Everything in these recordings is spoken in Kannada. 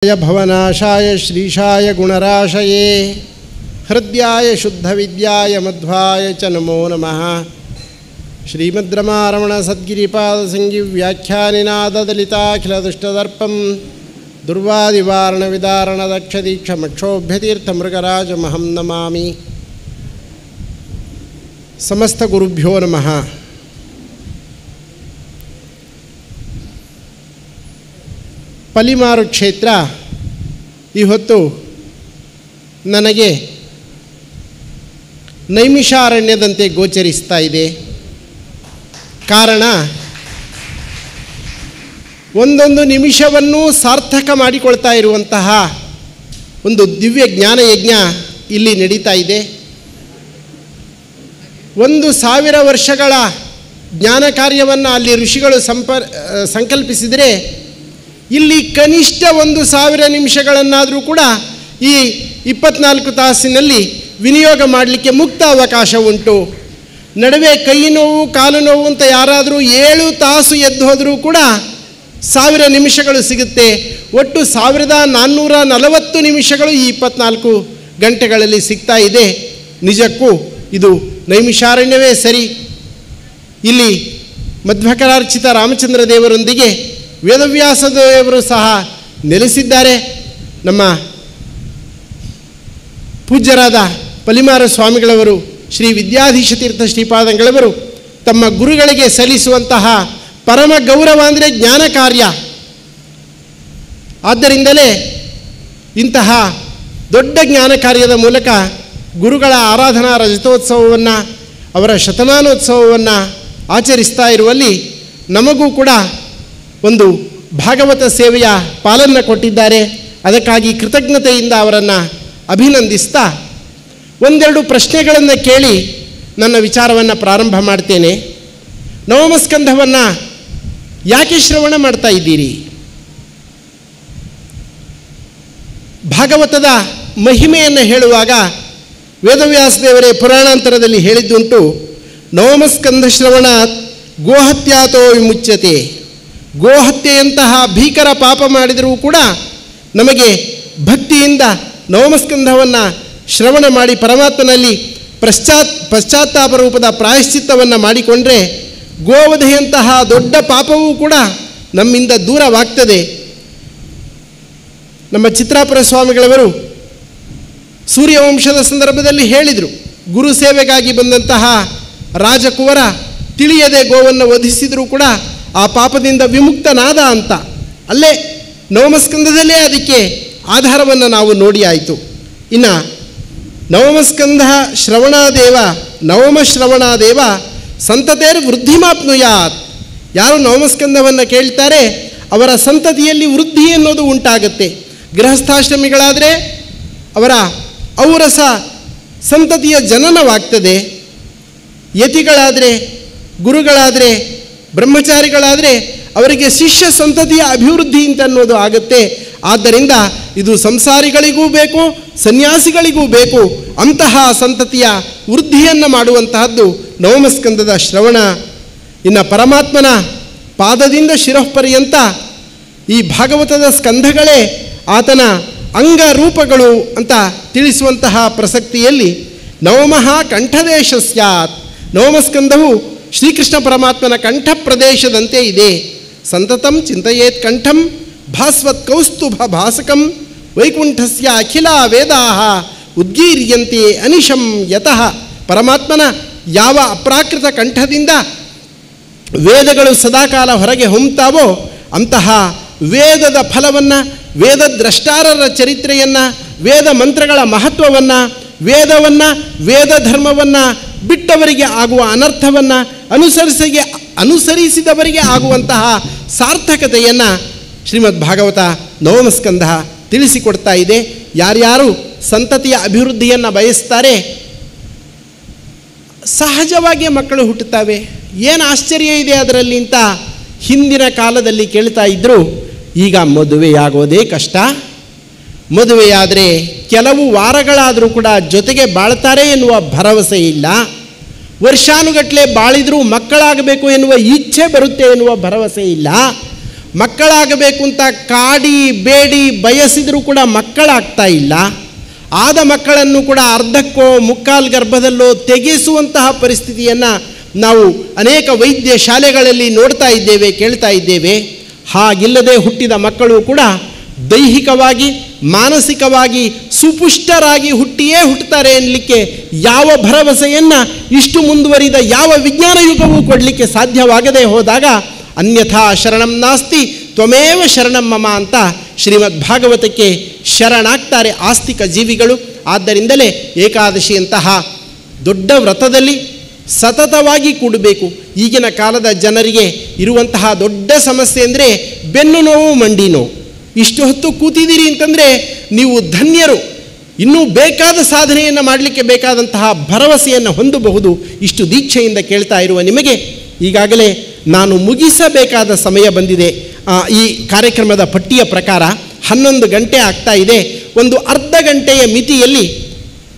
भवनाशाय श्रीशाय गुणराशये हृद्याय शुद्धविद्याय मध्वाय च नमो नमः। श्रीमद्रमारमण सद्गिरिपाद संगीव्याख्यानिनादलिताखिलदुष्टदर्पं दुर्वादिवारणविदारणदक्षदीक्षमक्षोभ्यतीर्थमृगराजमहं नमामि। समस्त गुरुभ्यो नमः। ಪಲಿಮಾರು ಕ್ಷೇತ್ರ ಇವತ್ತು ನನಗೆ ನೈಮಿಷಾರಣ್ಯದಂತೆ ಗೋಚರಿಸ್ತಾ ಇದೆ. ಕಾರಣ, ಒಂದೊಂದು ನಿಮಿಷವನ್ನು ಸಾರ್ಥಕ ಮಾಡಿಕೊಳ್ತಾ ಇರುವಂತಹ ಒಂದು ದಿವ್ಯ ಜ್ಞಾನಯಜ್ಞ ಇಲ್ಲಿ ನಡೀತಾ ಇದೆ. 1000 ವರ್ಷಗಳ ಜ್ಞಾನ ಕಾರ್ಯವನ್ನು ಅಲ್ಲಿ ಋಷಿಗಳು ಸಂಕಲ್ಪಿಸಿದರೆ ಇಲ್ಲಿ ಕನಿಷ್ಠ 1000 ನಿಮಿಷಗಳನ್ನಾದರೂ ಕೂಡ ಈ 24 ತಾಸಿನಲ್ಲಿ ವಿನಿಯೋಗ ಮಾಡಲಿಕ್ಕೆ ಮುಕ್ತ ಅವಕಾಶ ಉಂಟು. ನಡುವೆ ಕೈ ನೋವು ಕಾಲು ನೋವು ಅಂತ ಯಾರಾದರೂ 7 ತಾಸು ಎದ್ದು ಹೋದರೂ ಕೂಡ 1000 ನಿಮಿಷಗಳು ಸಿಗುತ್ತೆ. ಒಟ್ಟು 1440 ನಿಮಿಷಗಳು ಈ 24 ಗಂಟೆಗಳಲ್ಲಿ ಸಿಗ್ತಾ ಇದೆ. ನಿಜಕ್ಕೂ ಇದು ನೈಮಿಷಾರಣ್ಯವೇ ಸರಿ. ಇಲ್ಲಿ ಮಧ್ವಕರಾರ್ಚಿತ ರಾಮಚಂದ್ರ ದೇವರೊಂದಿಗೆ ವೇದವ್ಯಾಸ ದೇವರು ಸಹ ನೆಲೆಸಿದ್ದಾರೆ. ನಮ್ಮ ಪೂಜ್ಯರಾದ ಪಲಿಮಾರ ಸ್ವಾಮಿಗಳವರು ಶ್ರೀ ವಿದ್ಯಾಧೀಶ ತೀರ್ಥ ಶ್ರೀಪಾದಂಗಳವರು ತಮ್ಮ ಗುರುಗಳಿಗೆ ಸಲ್ಲಿಸುವಂತಹ ಪರಮ ಗೌರವ ಅಂದರೆ ಜ್ಞಾನ ಕಾರ್ಯ. ಆದ್ದರಿಂದಲೇ ಇಂತಹ ದೊಡ್ಡ ಜ್ಞಾನ ಕಾರ್ಯದ ಮೂಲಕ ಗುರುಗಳ ಆರಾಧನಾ ರಜತೋತ್ಸವವನ್ನು, ಅವರ ಶತಮಾನೋತ್ಸವವನ್ನು ಆಚರಿಸ್ತಾ ಇರುವಲ್ಲಿ ನಮಗೂ ಕೂಡ ಒಂದು ಭಾಗವತ ಸೇವೆಯ ಪಾಲನ್ನು ಕೊಟ್ಟಿದ್ದಾರೆ. ಅದಕ್ಕಾಗಿ ಕೃತಜ್ಞತೆಯಿಂದ ಅವರನ್ನು ಅಭಿನಂದಿಸ್ತಾ ಒಂದೆರಡು ಪ್ರಶ್ನೆಗಳನ್ನು ಕೇಳಿ ನನ್ನ ವಿಚಾರವನ್ನು ಪ್ರಾರಂಭ ಮಾಡ್ತೇನೆ. ನವಮಸ್ಕಂಧವನ್ನು ಯಾಕೆ ಶ್ರವಣ ಮಾಡ್ತಾ ಇದ್ದೀರಿ? ಭಾಗವತದ ಮಹಿಮೆಯನ್ನು ಹೇಳುವಾಗ ವೇದವ್ಯಾಸದೇವರೇ ಪುರಾಣಾಂತರದಲ್ಲಿ ಹೇಳಿದ್ದುಂಟು, ನವಮಸ್ಕಂಧ ಶ್ರವಣ ಗೋಹತ್ಯಾತೋ ವಿಮುಚ್ಯತೆ. ಗೋಹತ್ಯೆಯಂತಹ ಭೀಕರ ಪಾಪ ಮಾಡಿದರೂ ಕೂಡ ನಮಗೆ ಭಕ್ತಿಯಿಂದ ನವಮಸ್ಕಂಧವನ್ನು ಶ್ರವಣ ಮಾಡಿ ಪರಮಾತ್ಮನಲ್ಲಿ ಪಶ್ಚಾತ್ತಾಪ ರೂಪದ ಪ್ರಾಯಶ್ಚಿತ್ತವನ್ನು ಮಾಡಿಕೊಂಡ್ರೆ ಗೋವಧೆಯಂತಹ ದೊಡ್ಡ ಪಾಪವೂ ಕೂಡ ನಮ್ಮಿಂದ ದೂರವಾಗ್ತದೆ. ನಮ್ಮ ಚಿತ್ರಾಪುರ ಸ್ವಾಮಿಗಳವರು ಸೂರ್ಯವಂಶದ ಸಂದರ್ಭದಲ್ಲಿ ಹೇಳಿದರು, ಗುರು ಸೇವೆಗಾಗಿ ಬಂದಂತಹ ರಾಜಕುವರ ತಿಳಿಯದೆ ಗೋವನ್ನು ವಧಿಸಿದರೂ ಕೂಡ ಆ ಪಾಪದಿಂದ ವಿಮುಕ್ತನಾದ ಅಂತ. ಅಲ್ಲೇ ನವಮಸ್ಕಂಧದಲ್ಲೇ ಅದಕ್ಕೆ ಆಧಾರವನ್ನು ನಾವು ನೋಡಿ ಆಯಿತು. ಇನ್ನು ನವಮಸ್ಕಂಧ ಶ್ರವಣಾದೇವ ನವಮ ಶ್ರವಣಾದೇವ ಸಂತತೇರ್ ವೃದ್ಧಿಮಾಪ್ನುಯಾತ್. ಯಾರು ನವಮಸ್ಕಂಧವನ್ನು ಕೇಳ್ತಾರೆ ಅವರ ಸಂತತಿಯಲ್ಲಿ ವೃದ್ಧಿ ಅನ್ನೋದು ಉಂಟಾಗುತ್ತೆ. ಗೃಹಸ್ಥಾಶ್ರಮಿಗಳಾದರೆ ಅವರ ಔರಸ ಸಂತತಿಯ ಜನನವಾಗ್ತದೆ. ಯತಿಗಳಾದರೆ, ಗುರುಗಳಾದರೆ, ಬ್ರಹ್ಮಚಾರಿಗಳಾದರೆ ಅವರಿಗೆ ಶಿಷ್ಯ ಸಂತತಿಯ ಅಭಿವೃದ್ಧಿ ಅಂತ ಅನ್ನೋದು ಆಗುತ್ತೆ. ಆದ್ದರಿಂದ ಇದು ಸಂಸಾರಿಗಳಿಗೂ ಬೇಕು, ಸನ್ಯಾಸಿಗಳಿಗೂ ಬೇಕು. ಅಂತಹ ಸಂತತಿಯ ವೃದ್ಧಿಯನ್ನು ಮಾಡುವಂತಹದ್ದು ನವಮಸ್ಕಂದದ ಶ್ರವಣ. ಇನ್ನು ಪರಮಾತ್ಮನ ಪಾದದಿಂದ ಶಿರಃಪರ್ಯಂತ ಈ ಭಾಗವತದ ಸ್ಕಂಧಗಳೇ ಆತನ ಅಂಗರೂಪಗಳು ಅಂತ ತಿಳಿಸುವಂತಹ ಪ್ರಸಕ್ತಿಯಲ್ಲಿ ನವಮಃ ಕಂಠದೇಶ ಸ್ಯಾತ್. ನವಮಸ್ಕಂಧವು ಶ್ರೀಕೃಷ್ಣ ಪರಮಾತ್ಮನ ಕಂಠ ಪ್ರದೇಶದಂತೆ ಇದೆ. ಸಂತತಂ ಚಿಂತೆಯೇತ್ ಕಂಠಂ ಭಾಸ್ವತ್ ಕೌಸ್ತುಭ ಭಾಸಕಂ ವೈಕುಂಠಸ್ಯ ಅಖಿಲ ವೇದಾಹ ಉದ್ಗೀರ್ಯಂತೆ ಅನಿಶಂ ಯತಃ. ಪರಮಾತ್ಮನ ಯಾವ ಅಪ್ರಾಕೃತ ಕಂಠದಿಂದ ವೇದಗಳು ಸದಾಕಾಲ ಹೊರಗೆ ಹೊಮ್ತಾವೋ ಅಂತಹ ವೇದದ ಫಲವನ್ನು, ವೇದ ದ್ರಷ್ಟಾರರ ಚರಿತ್ರೆಯನ್ನು, ವೇದ ಮಂತ್ರಗಳ ಮಹತ್ವವನ್ನು, ವೇದವನ್ನು, ವೇದ ಧರ್ಮವನ್ನು ಬಿಟ್ಟವರಿಗೆ ಆಗುವ ಅನರ್ಥವನ್ನು, ಅನುಸರಿಸಿದವರಿಗೆ ಆಗುವಂತಹ ಸಾರ್ಥಕತೆಯನ್ನು ಶ್ರೀಮದ್ ಭಾಗವತ ನವಮಸ್ಕಂಧ ತಿಳಿಸಿಕೊಡ್ತಾ ಇದೆ. ಯಾರ್ಯಾರು ಸಂತತಿಯ ಅಭಿವೃದ್ಧಿಯನ್ನು ಬಯಸ್ತಾರೆ ಸಹಜವಾಗಿ ಮಕ್ಕಳು ಹುಟ್ಟುತ್ತವೆ. ಏನು ಆಶ್ಚರ್ಯ ಇದೆ ಅದರಲ್ಲಿ ಅಂತ ಹಿಂದಿನ ಕಾಲದಲ್ಲಿ ಕೇಳ್ತಾ ಇದ್ದರು. ಈಗ ಮದುವೆಯಾಗೋದೇ ಕಷ್ಟ. ಮದುವೆಯಾದರೆ ಕೆಲವು ವಾರಗಳಾದರೂ ಕೂಡ ಜೊತೆಗೆ ಬಾಳ್ತಾರೆ ಎನ್ನುವ ಭರವಸೆ ಇಲ್ಲ. ವರ್ಷಾನುಗಟ್ಟಲೆ ಬಾಳಿದರೂ ಮಕ್ಕಳಾಗಬೇಕು ಎನ್ನುವ ಇಚ್ಛೆ ಬರುತ್ತೆ ಎನ್ನುವ ಭರವಸೆ ಇಲ್ಲ. ಮಕ್ಕಳಾಗಬೇಕು ಅಂತ ಕಾಡಿ ಬೇಡಿ ಬಯಸಿದರೂ ಕೂಡ ಮಕ್ಕಳಾಗ್ತಾ ಇಲ್ಲ. ಆದ ಮಕ್ಕಳನ್ನು ಕೂಡ ಅರ್ಧಕ್ಕೋ ಮುಕ್ಕಾಲು ಗರ್ಭದಲ್ಲೋ ತೆಗೆಸುವಂತಹ ಪರಿಸ್ಥಿತಿಯನ್ನು ನಾವು ಅನೇಕ ವೈದ್ಯ ಶಾಲೆಗಳಲ್ಲಿ ನೋಡ್ತಾ ಇದ್ದೇವೆ, ಕೇಳ್ತಾ ಇದ್ದೇವೆ. ಹಾಗಿಲ್ಲದೆ ಹುಟ್ಟಿದ ಮಕ್ಕಳು ಕೂಡ ದೈಹಿಕವಾಗಿ ಮಾನಸಿಕವಾಗಿ ಸುಪುಷ್ಟರಾಗಿ ಹುಟ್ಟಿಯೇ ಹುಟ್ಟುತ್ತಾರೆ ಎನ್ನಲಿಕ್ಕೆ ಯಾವ ಭರವಸೆಯನ್ನು ಇಷ್ಟು ಮುಂದುವರಿದ ಯಾವ ವಿಜ್ಞಾನ ಯುಗವೂ ಕೊಡಲಿಕ್ಕೆ ಸಾಧ್ಯವಾಗದೇ ಹೋದಾಗ ಅನ್ಯಥಾ ಶರಣಂ ನಾಸ್ತಿ ತ್ವಮೇವ ಶರಣಂ ಮಮ ಅಂತ ಶ್ರೀಮದ್ ಭಾಗವತಕ್ಕೆ ಶರಣಾಗ್ತಾರೆ ಆಸ್ತಿಕ ಜೀವಿಗಳು. ಆದ್ದರಿಂದಲೇ ಏಕಾದಶಿಯಂತಹ ದೊಡ್ಡ ವ್ರತದಲ್ಲಿ ಸತತವಾಗಿ ಕೂಡಬೇಕು. ಈಗಿನ ಕಾಲದ ಜನರಿಗೆ ಇರುವಂತಹ ದೊಡ್ಡ ಸಮಸ್ಯೆ ಅಂದರೆ ಬೆನ್ನು ನೋವು, ಮಂಡಿ ನೋವು. ಇಷ್ಟು ಹೊತ್ತು ಕೂತಿದ್ದೀರಿ ಅಂತಂದರೆ ನೀವು ಧನ್ಯರು. ಇನ್ನೂ ಬೇಕಾದ ಸಾಧನೆಯನ್ನು ಮಾಡಲಿಕ್ಕೆ ಬೇಕಾದಂತಹ ಭರವಸೆಯನ್ನು ಹೊಂದಬಹುದು. ಇಷ್ಟು ದೀಕ್ಷೆಯಿಂದ ಕೇಳ್ತಾ ಇರುವ ನಿಮಗೆ ಈಗಾಗಲೇ ನಾನು ಮುಗಿಸಬೇಕಾದ ಸಮಯ ಬಂದಿದೆ. ಈ ಕಾರ್ಯಕ್ರಮದ ಪಟ್ಟಿಯ ಪ್ರಕಾರ 11 ಗಂಟೆ ಆಗ್ತಾ ಇದೆ. ಒಂದು ಅರ್ಧ ಗಂಟೆಯ ಮಿತಿಯಲ್ಲಿ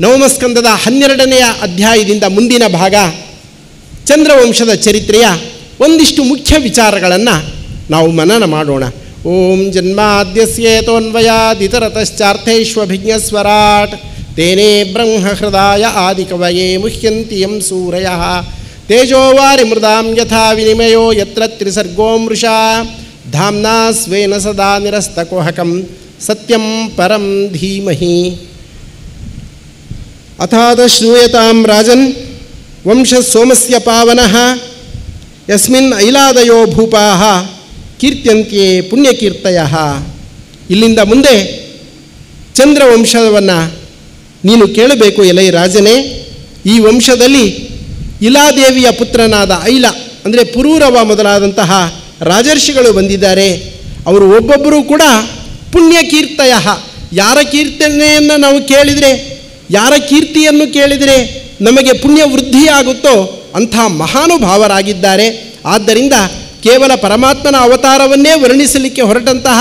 ನವಮಸ್ಕಂದದ 12ನೆಯ ಅಧ್ಯಾಯದಿಂದ ಮುಂದಿನ ಭಾಗ ಚಂದ್ರವಂಶದ ಚರಿತ್ರೆಯ ಒಂದಿಷ್ಟು ಮುಖ್ಯ ವಿಚಾರಗಳನ್ನು ನಾವು ಮನನ ಮಾಡೋಣ. ಓಂ ಜನ್ಮಾದ್ಯಸ್ಯೇತೋನ್ವಯಾದಿತರತಶ್ಚಾರ್ಥೇಷ್ವಭಿಜ್ಞಸ್ವರಾಟ್ ತೇನೇ ಬ್ರಹ್ಮಹೃದಾಯ ಆದಿಕವಯೇ ಮುಹ್ಯಂತಿ ಯಂ ಸೂರಯಃ ತೇಜೋವಾರಿ ಮೃದಾಂ ಯಥಾ ವಿನಿಮಯೋ ಯತ್ರ ತ್ರಿಸರ್ಗೋ ಮೃಷಾ ಧಾಮ್ನಾ ಸ್ವೇನ ಸದಾ ನಿರಸ್ತಕುಹಕಂ ಸತ್ಯಂ ಪರಂ ಧೀಮಹಿ. ಅಥಾದ ಶ್ರೂಯತಾಂ ರಾಜನ್ ವಂಶ ಸೋಮಸ್ಯ ಪಾವನಃ ಯಸ್ಮಿನ್ ಐಲಾದಯೋ ಭೂಪಾಃ ಕೀರ್ತ್ಯಂತ್ಯೇ ಪುಣ್ಯಕೀರ್ತಯಃ. ಇಲ್ಲಿಂದ ಮುಂದೆ ಚಂದ್ರವಂಶವನ್ನು ನೀನು ಕೇಳಬೇಕು ಎಲೈ ರಾಜನೇ. ಈ ವಂಶದಲ್ಲಿ ಇಲಾದೇವಿಯ ಪುತ್ರನಾದ ಐಲ ಅಂದರೆ ಪುರೂರವ ಮೊದಲಾದಂತಹ ರಾಜರ್ಷಿಗಳು ಬಂದಿದ್ದಾರೆ. ಅವರು ಒಬ್ಬೊಬ್ಬರೂ ಕೂಡ ಪುಣ್ಯಕೀರ್ತಯ. ಯಾರ ಕೀರ್ತನೆಯನ್ನು ನಾವು ಕೇಳಿದರೆ, ಯಾರ ಕೀರ್ತಿಯನ್ನು ಕೇಳಿದರೆ ನಮಗೆ ಪುಣ್ಯ ವೃದ್ಧಿಯಾಗುತ್ತೋ ಅಂಥ ಮಹಾನುಭಾವರಾಗಿದ್ದಾರೆ. ಆದ್ದರಿಂದ ಕೇವಲ ಪರಮಾತ್ಮನ ಅವತಾರವನ್ನೇ ವರ್ಣಿಸಲಿಕ್ಕೆ ಹೊರಟಂತಹ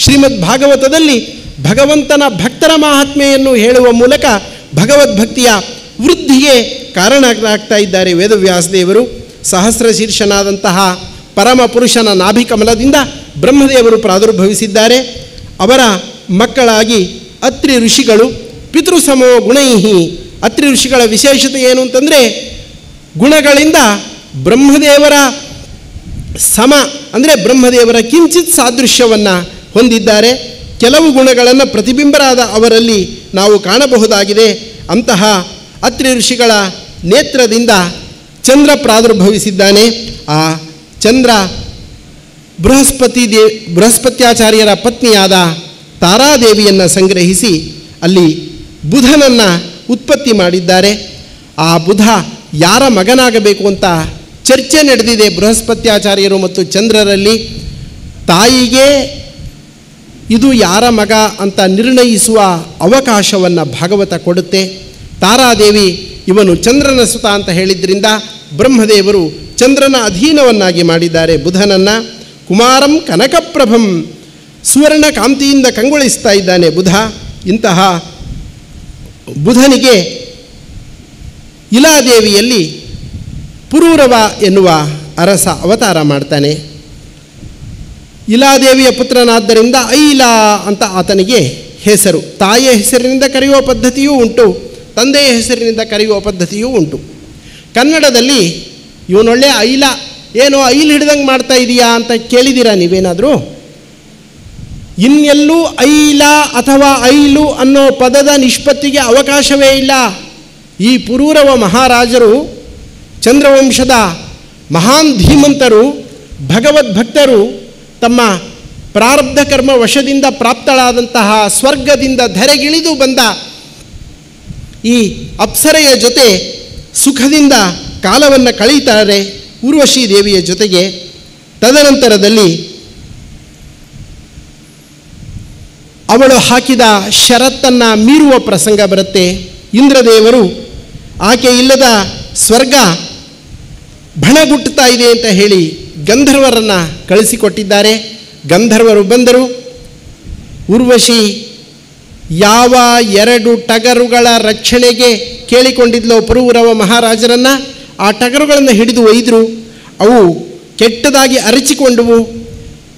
ಶ್ರೀಮದ್ ಭಾಗವತದಲ್ಲಿ ಭಗವಂತನ ಭಕ್ತರ ಮಹಾತ್ಮೆಯನ್ನು ಹೇಳುವ ಮೂಲಕ ಭಗವದ್ಭಕ್ತಿಯ ವೃದ್ಧಿಗೆ ಕಾರಣರಾಗ್ತಾ ಇದ್ದಾರೆ ವೇದವ್ಯಾಸದೇವರು. ಸಹಸ್ರ ಶೀರ್ಷನಾದಂತಹ ಪರಮ ಪುರುಷನ ನಾಭಿಕಮಲದಿಂದ ಬ್ರಹ್ಮದೇವರು ಪ್ರಾದುರ್ಭವಿಸಿದ್ದಾರೆ. ಅವರ ಮಕ್ಕಳಾಗಿ ಅತ್ರಿ ಋಷಿಗಳು ಪಿತೃಸಮೋ ಗುಣೈಹಿ. ಅತ್ರಿ ಋಷಿಗಳ ವಿಶೇಷತೆ ಏನು ಅಂತಂದರೆ ಗುಣಗಳಿಂದ ಬ್ರಹ್ಮದೇವರ ಸಮ ಅಂದರೆ ಬ್ರಹ್ಮದೇವರ ಕಿಂಚಿತ್ ಸಾದೃಶ್ಯವನ್ನು ಹೊಂದಿದ್ದಾರೆ. ಕೆಲವು ಗುಣಗಳನ್ನು ಪ್ರತಿಬಿಂಬರಾದ ಅವರಲ್ಲಿ ನಾವು ಕಾಣಬಹುದಾಗಿದೆ. ಅಂತಹ ಅತ್ರಿ ಋಷಿಗಳ ನೇತ್ರದಿಂದ ಚಂದ್ರ ಪ್ರಾದುರ್ಭವಿಸಿದ್ದಾನೆ. ಆ ಚಂದ್ರ ಬೃಹಸ್ಪತ್ಯಾಚಾರ್ಯರ ಪತ್ನಿಯಾದ ತಾರಾದೇವಿಯನ್ನು ಸಂಗ್ರಹಿಸಿ ಅಲ್ಲಿ ಬುಧನನ್ನು ಉತ್ಪತ್ತಿ ಮಾಡಿದ್ದಾರೆ. ಆ ಬುಧ ಯಾರ ಮಗನಾಗಬೇಕು ಅಂತ ಚರ್ಚೆ ನಡೆದಿದೆ ಬೃಹಸ್ಪತ್ಯಾಚಾರ್ಯರು ಮತ್ತು ಚಂದ್ರರಲ್ಲಿ. ತಾಯಿಗೆ ಇದು ಯಾರ ಮಗ ಅಂತ ನಿರ್ಣಯಿಸುವ ಅವಕಾಶವನ್ನು ಭಾಗವತ ಕೊಡುತ್ತೆ. ತಾರಾದೇವಿ ಇವನು ಚಂದ್ರನ ಸುತ ಅಂತ ಹೇಳಿದ್ರಿಂದ ಬ್ರಹ್ಮದೇವರು ಚಂದ್ರನ ಅಧೀನವನ್ನಾಗಿ ಮಾಡಿದ್ದಾರೆ ಬುಧನನ್ನು. ಕುಮಾರಂ ಕನಕಪ್ರಭಂ, ಸುವರ್ಣ ಕಾಂತಿಯಿಂದ ಕಂಗೊಳಿಸ್ತಾ ಇದ್ದಾನೆ ಬುಧ. ಇಂತಹ ಬುಧನಿಗೆ ಇಲಾದೇವಿಯಲ್ಲಿ ಪುರೂರವ ಎನ್ನುವ ಅರಸ ಅವತಾರ ಮಾಡ್ತಾನೆ. ಇಲಾದೇವಿಯ ಪುತ್ರನಾದ್ದರಿಂದ ಐಲ ಅಂತ ಆತನಿಗೆ ಹೆಸರು. ತಾಯಿಯ ಹೆಸರಿನಿಂದ ಕರೆಯುವ ಪದ್ಧತಿಯೂ ಉಂಟು, ತಂದೆಯ ಹೆಸರಿನಿಂದ ಕರೆಯುವ ಪದ್ಧತಿಯೂ ಉಂಟು. ಕನ್ನಡದಲ್ಲಿ ಇವನೊಳ್ಳೆ ಐಲ, ಏನೋ ಐಲ್ ಹಿಡ್ದಂಗೆ ಮಾಡ್ತಾ ಇದೆಯಾ ಅಂತ ಕೇಳಿದ್ದೀರಾ ನೀವೇನಾದರೂ? ಇನ್ನೆಲ್ಲೂ ಐಲ ಅಥವಾ ಐಲು ಅನ್ನೋ ಪದದ ನಿಷ್ಪತ್ತಿಗೆ ಅವಕಾಶವೇ ಇಲ್ಲ. ಈ ಪುರೂರವ ಮಹಾರಾಜರು ಚಂದ್ರವಂಶದ ಮಹಾನ್ ಧೀಮಂತರು, ಭಗವದ್ಭಕ್ತರು. ತಮ್ಮ ಪ್ರಾರಬ್ಧ ಕರ್ಮ ವಶದಿಂದ ಪ್ರಾಪ್ತಳಾದಂತಹ ಸ್ವರ್ಗದಿಂದ ಧರೆಗಿಳಿದು ಬಂದ ಈ ಅಪ್ಸರೆಯ ಜೊತೆ ಸುಖದಿಂದ ಕಾಲವನ್ನು ಕಳೀತಾರೆ ಊರ್ವಶಿ ದೇವಿಯ ಜೊತೆಗೆ. ತದನಂತರದಲ್ಲಿ ಅವಳು ಹಾಕಿದ ಷರತ್ತನ್ನು ಮೀರುವ ಪ್ರಸಂಗ ಬರುತ್ತೆ. ಇಂದ್ರದೇವರು ಆಕೆ ಇಲ್ಲದ ಸ್ವರ್ಗ ಭಣಗುಟ್ಟುತ್ತಾ ಇದೆ ಅಂತ ಹೇಳಿ ಗಂಧರ್ವರನ್ನು ಕಳಿಸಿಕೊಟ್ಟಿದ್ದಾರೆ. ಗಂಧರ್ವರು ಬಂದರು. ಊರ್ವಶಿ ಯಾವ 2 ಟಗರುಗಳ ರಕ್ಷಣೆಗೆ ಕೇಳಿಕೊಂಡಿದ್ಲೋ ಪುರೂರವ ಮಹಾರಾಜರನ್ನು, ಆ ಟಗರುಗಳನ್ನು ಹಿಡಿದು ಒಯ್ದರು. ಅವು ಕೆಟ್ಟದಾಗಿ ಅರಚಿಕೊಂಡವು.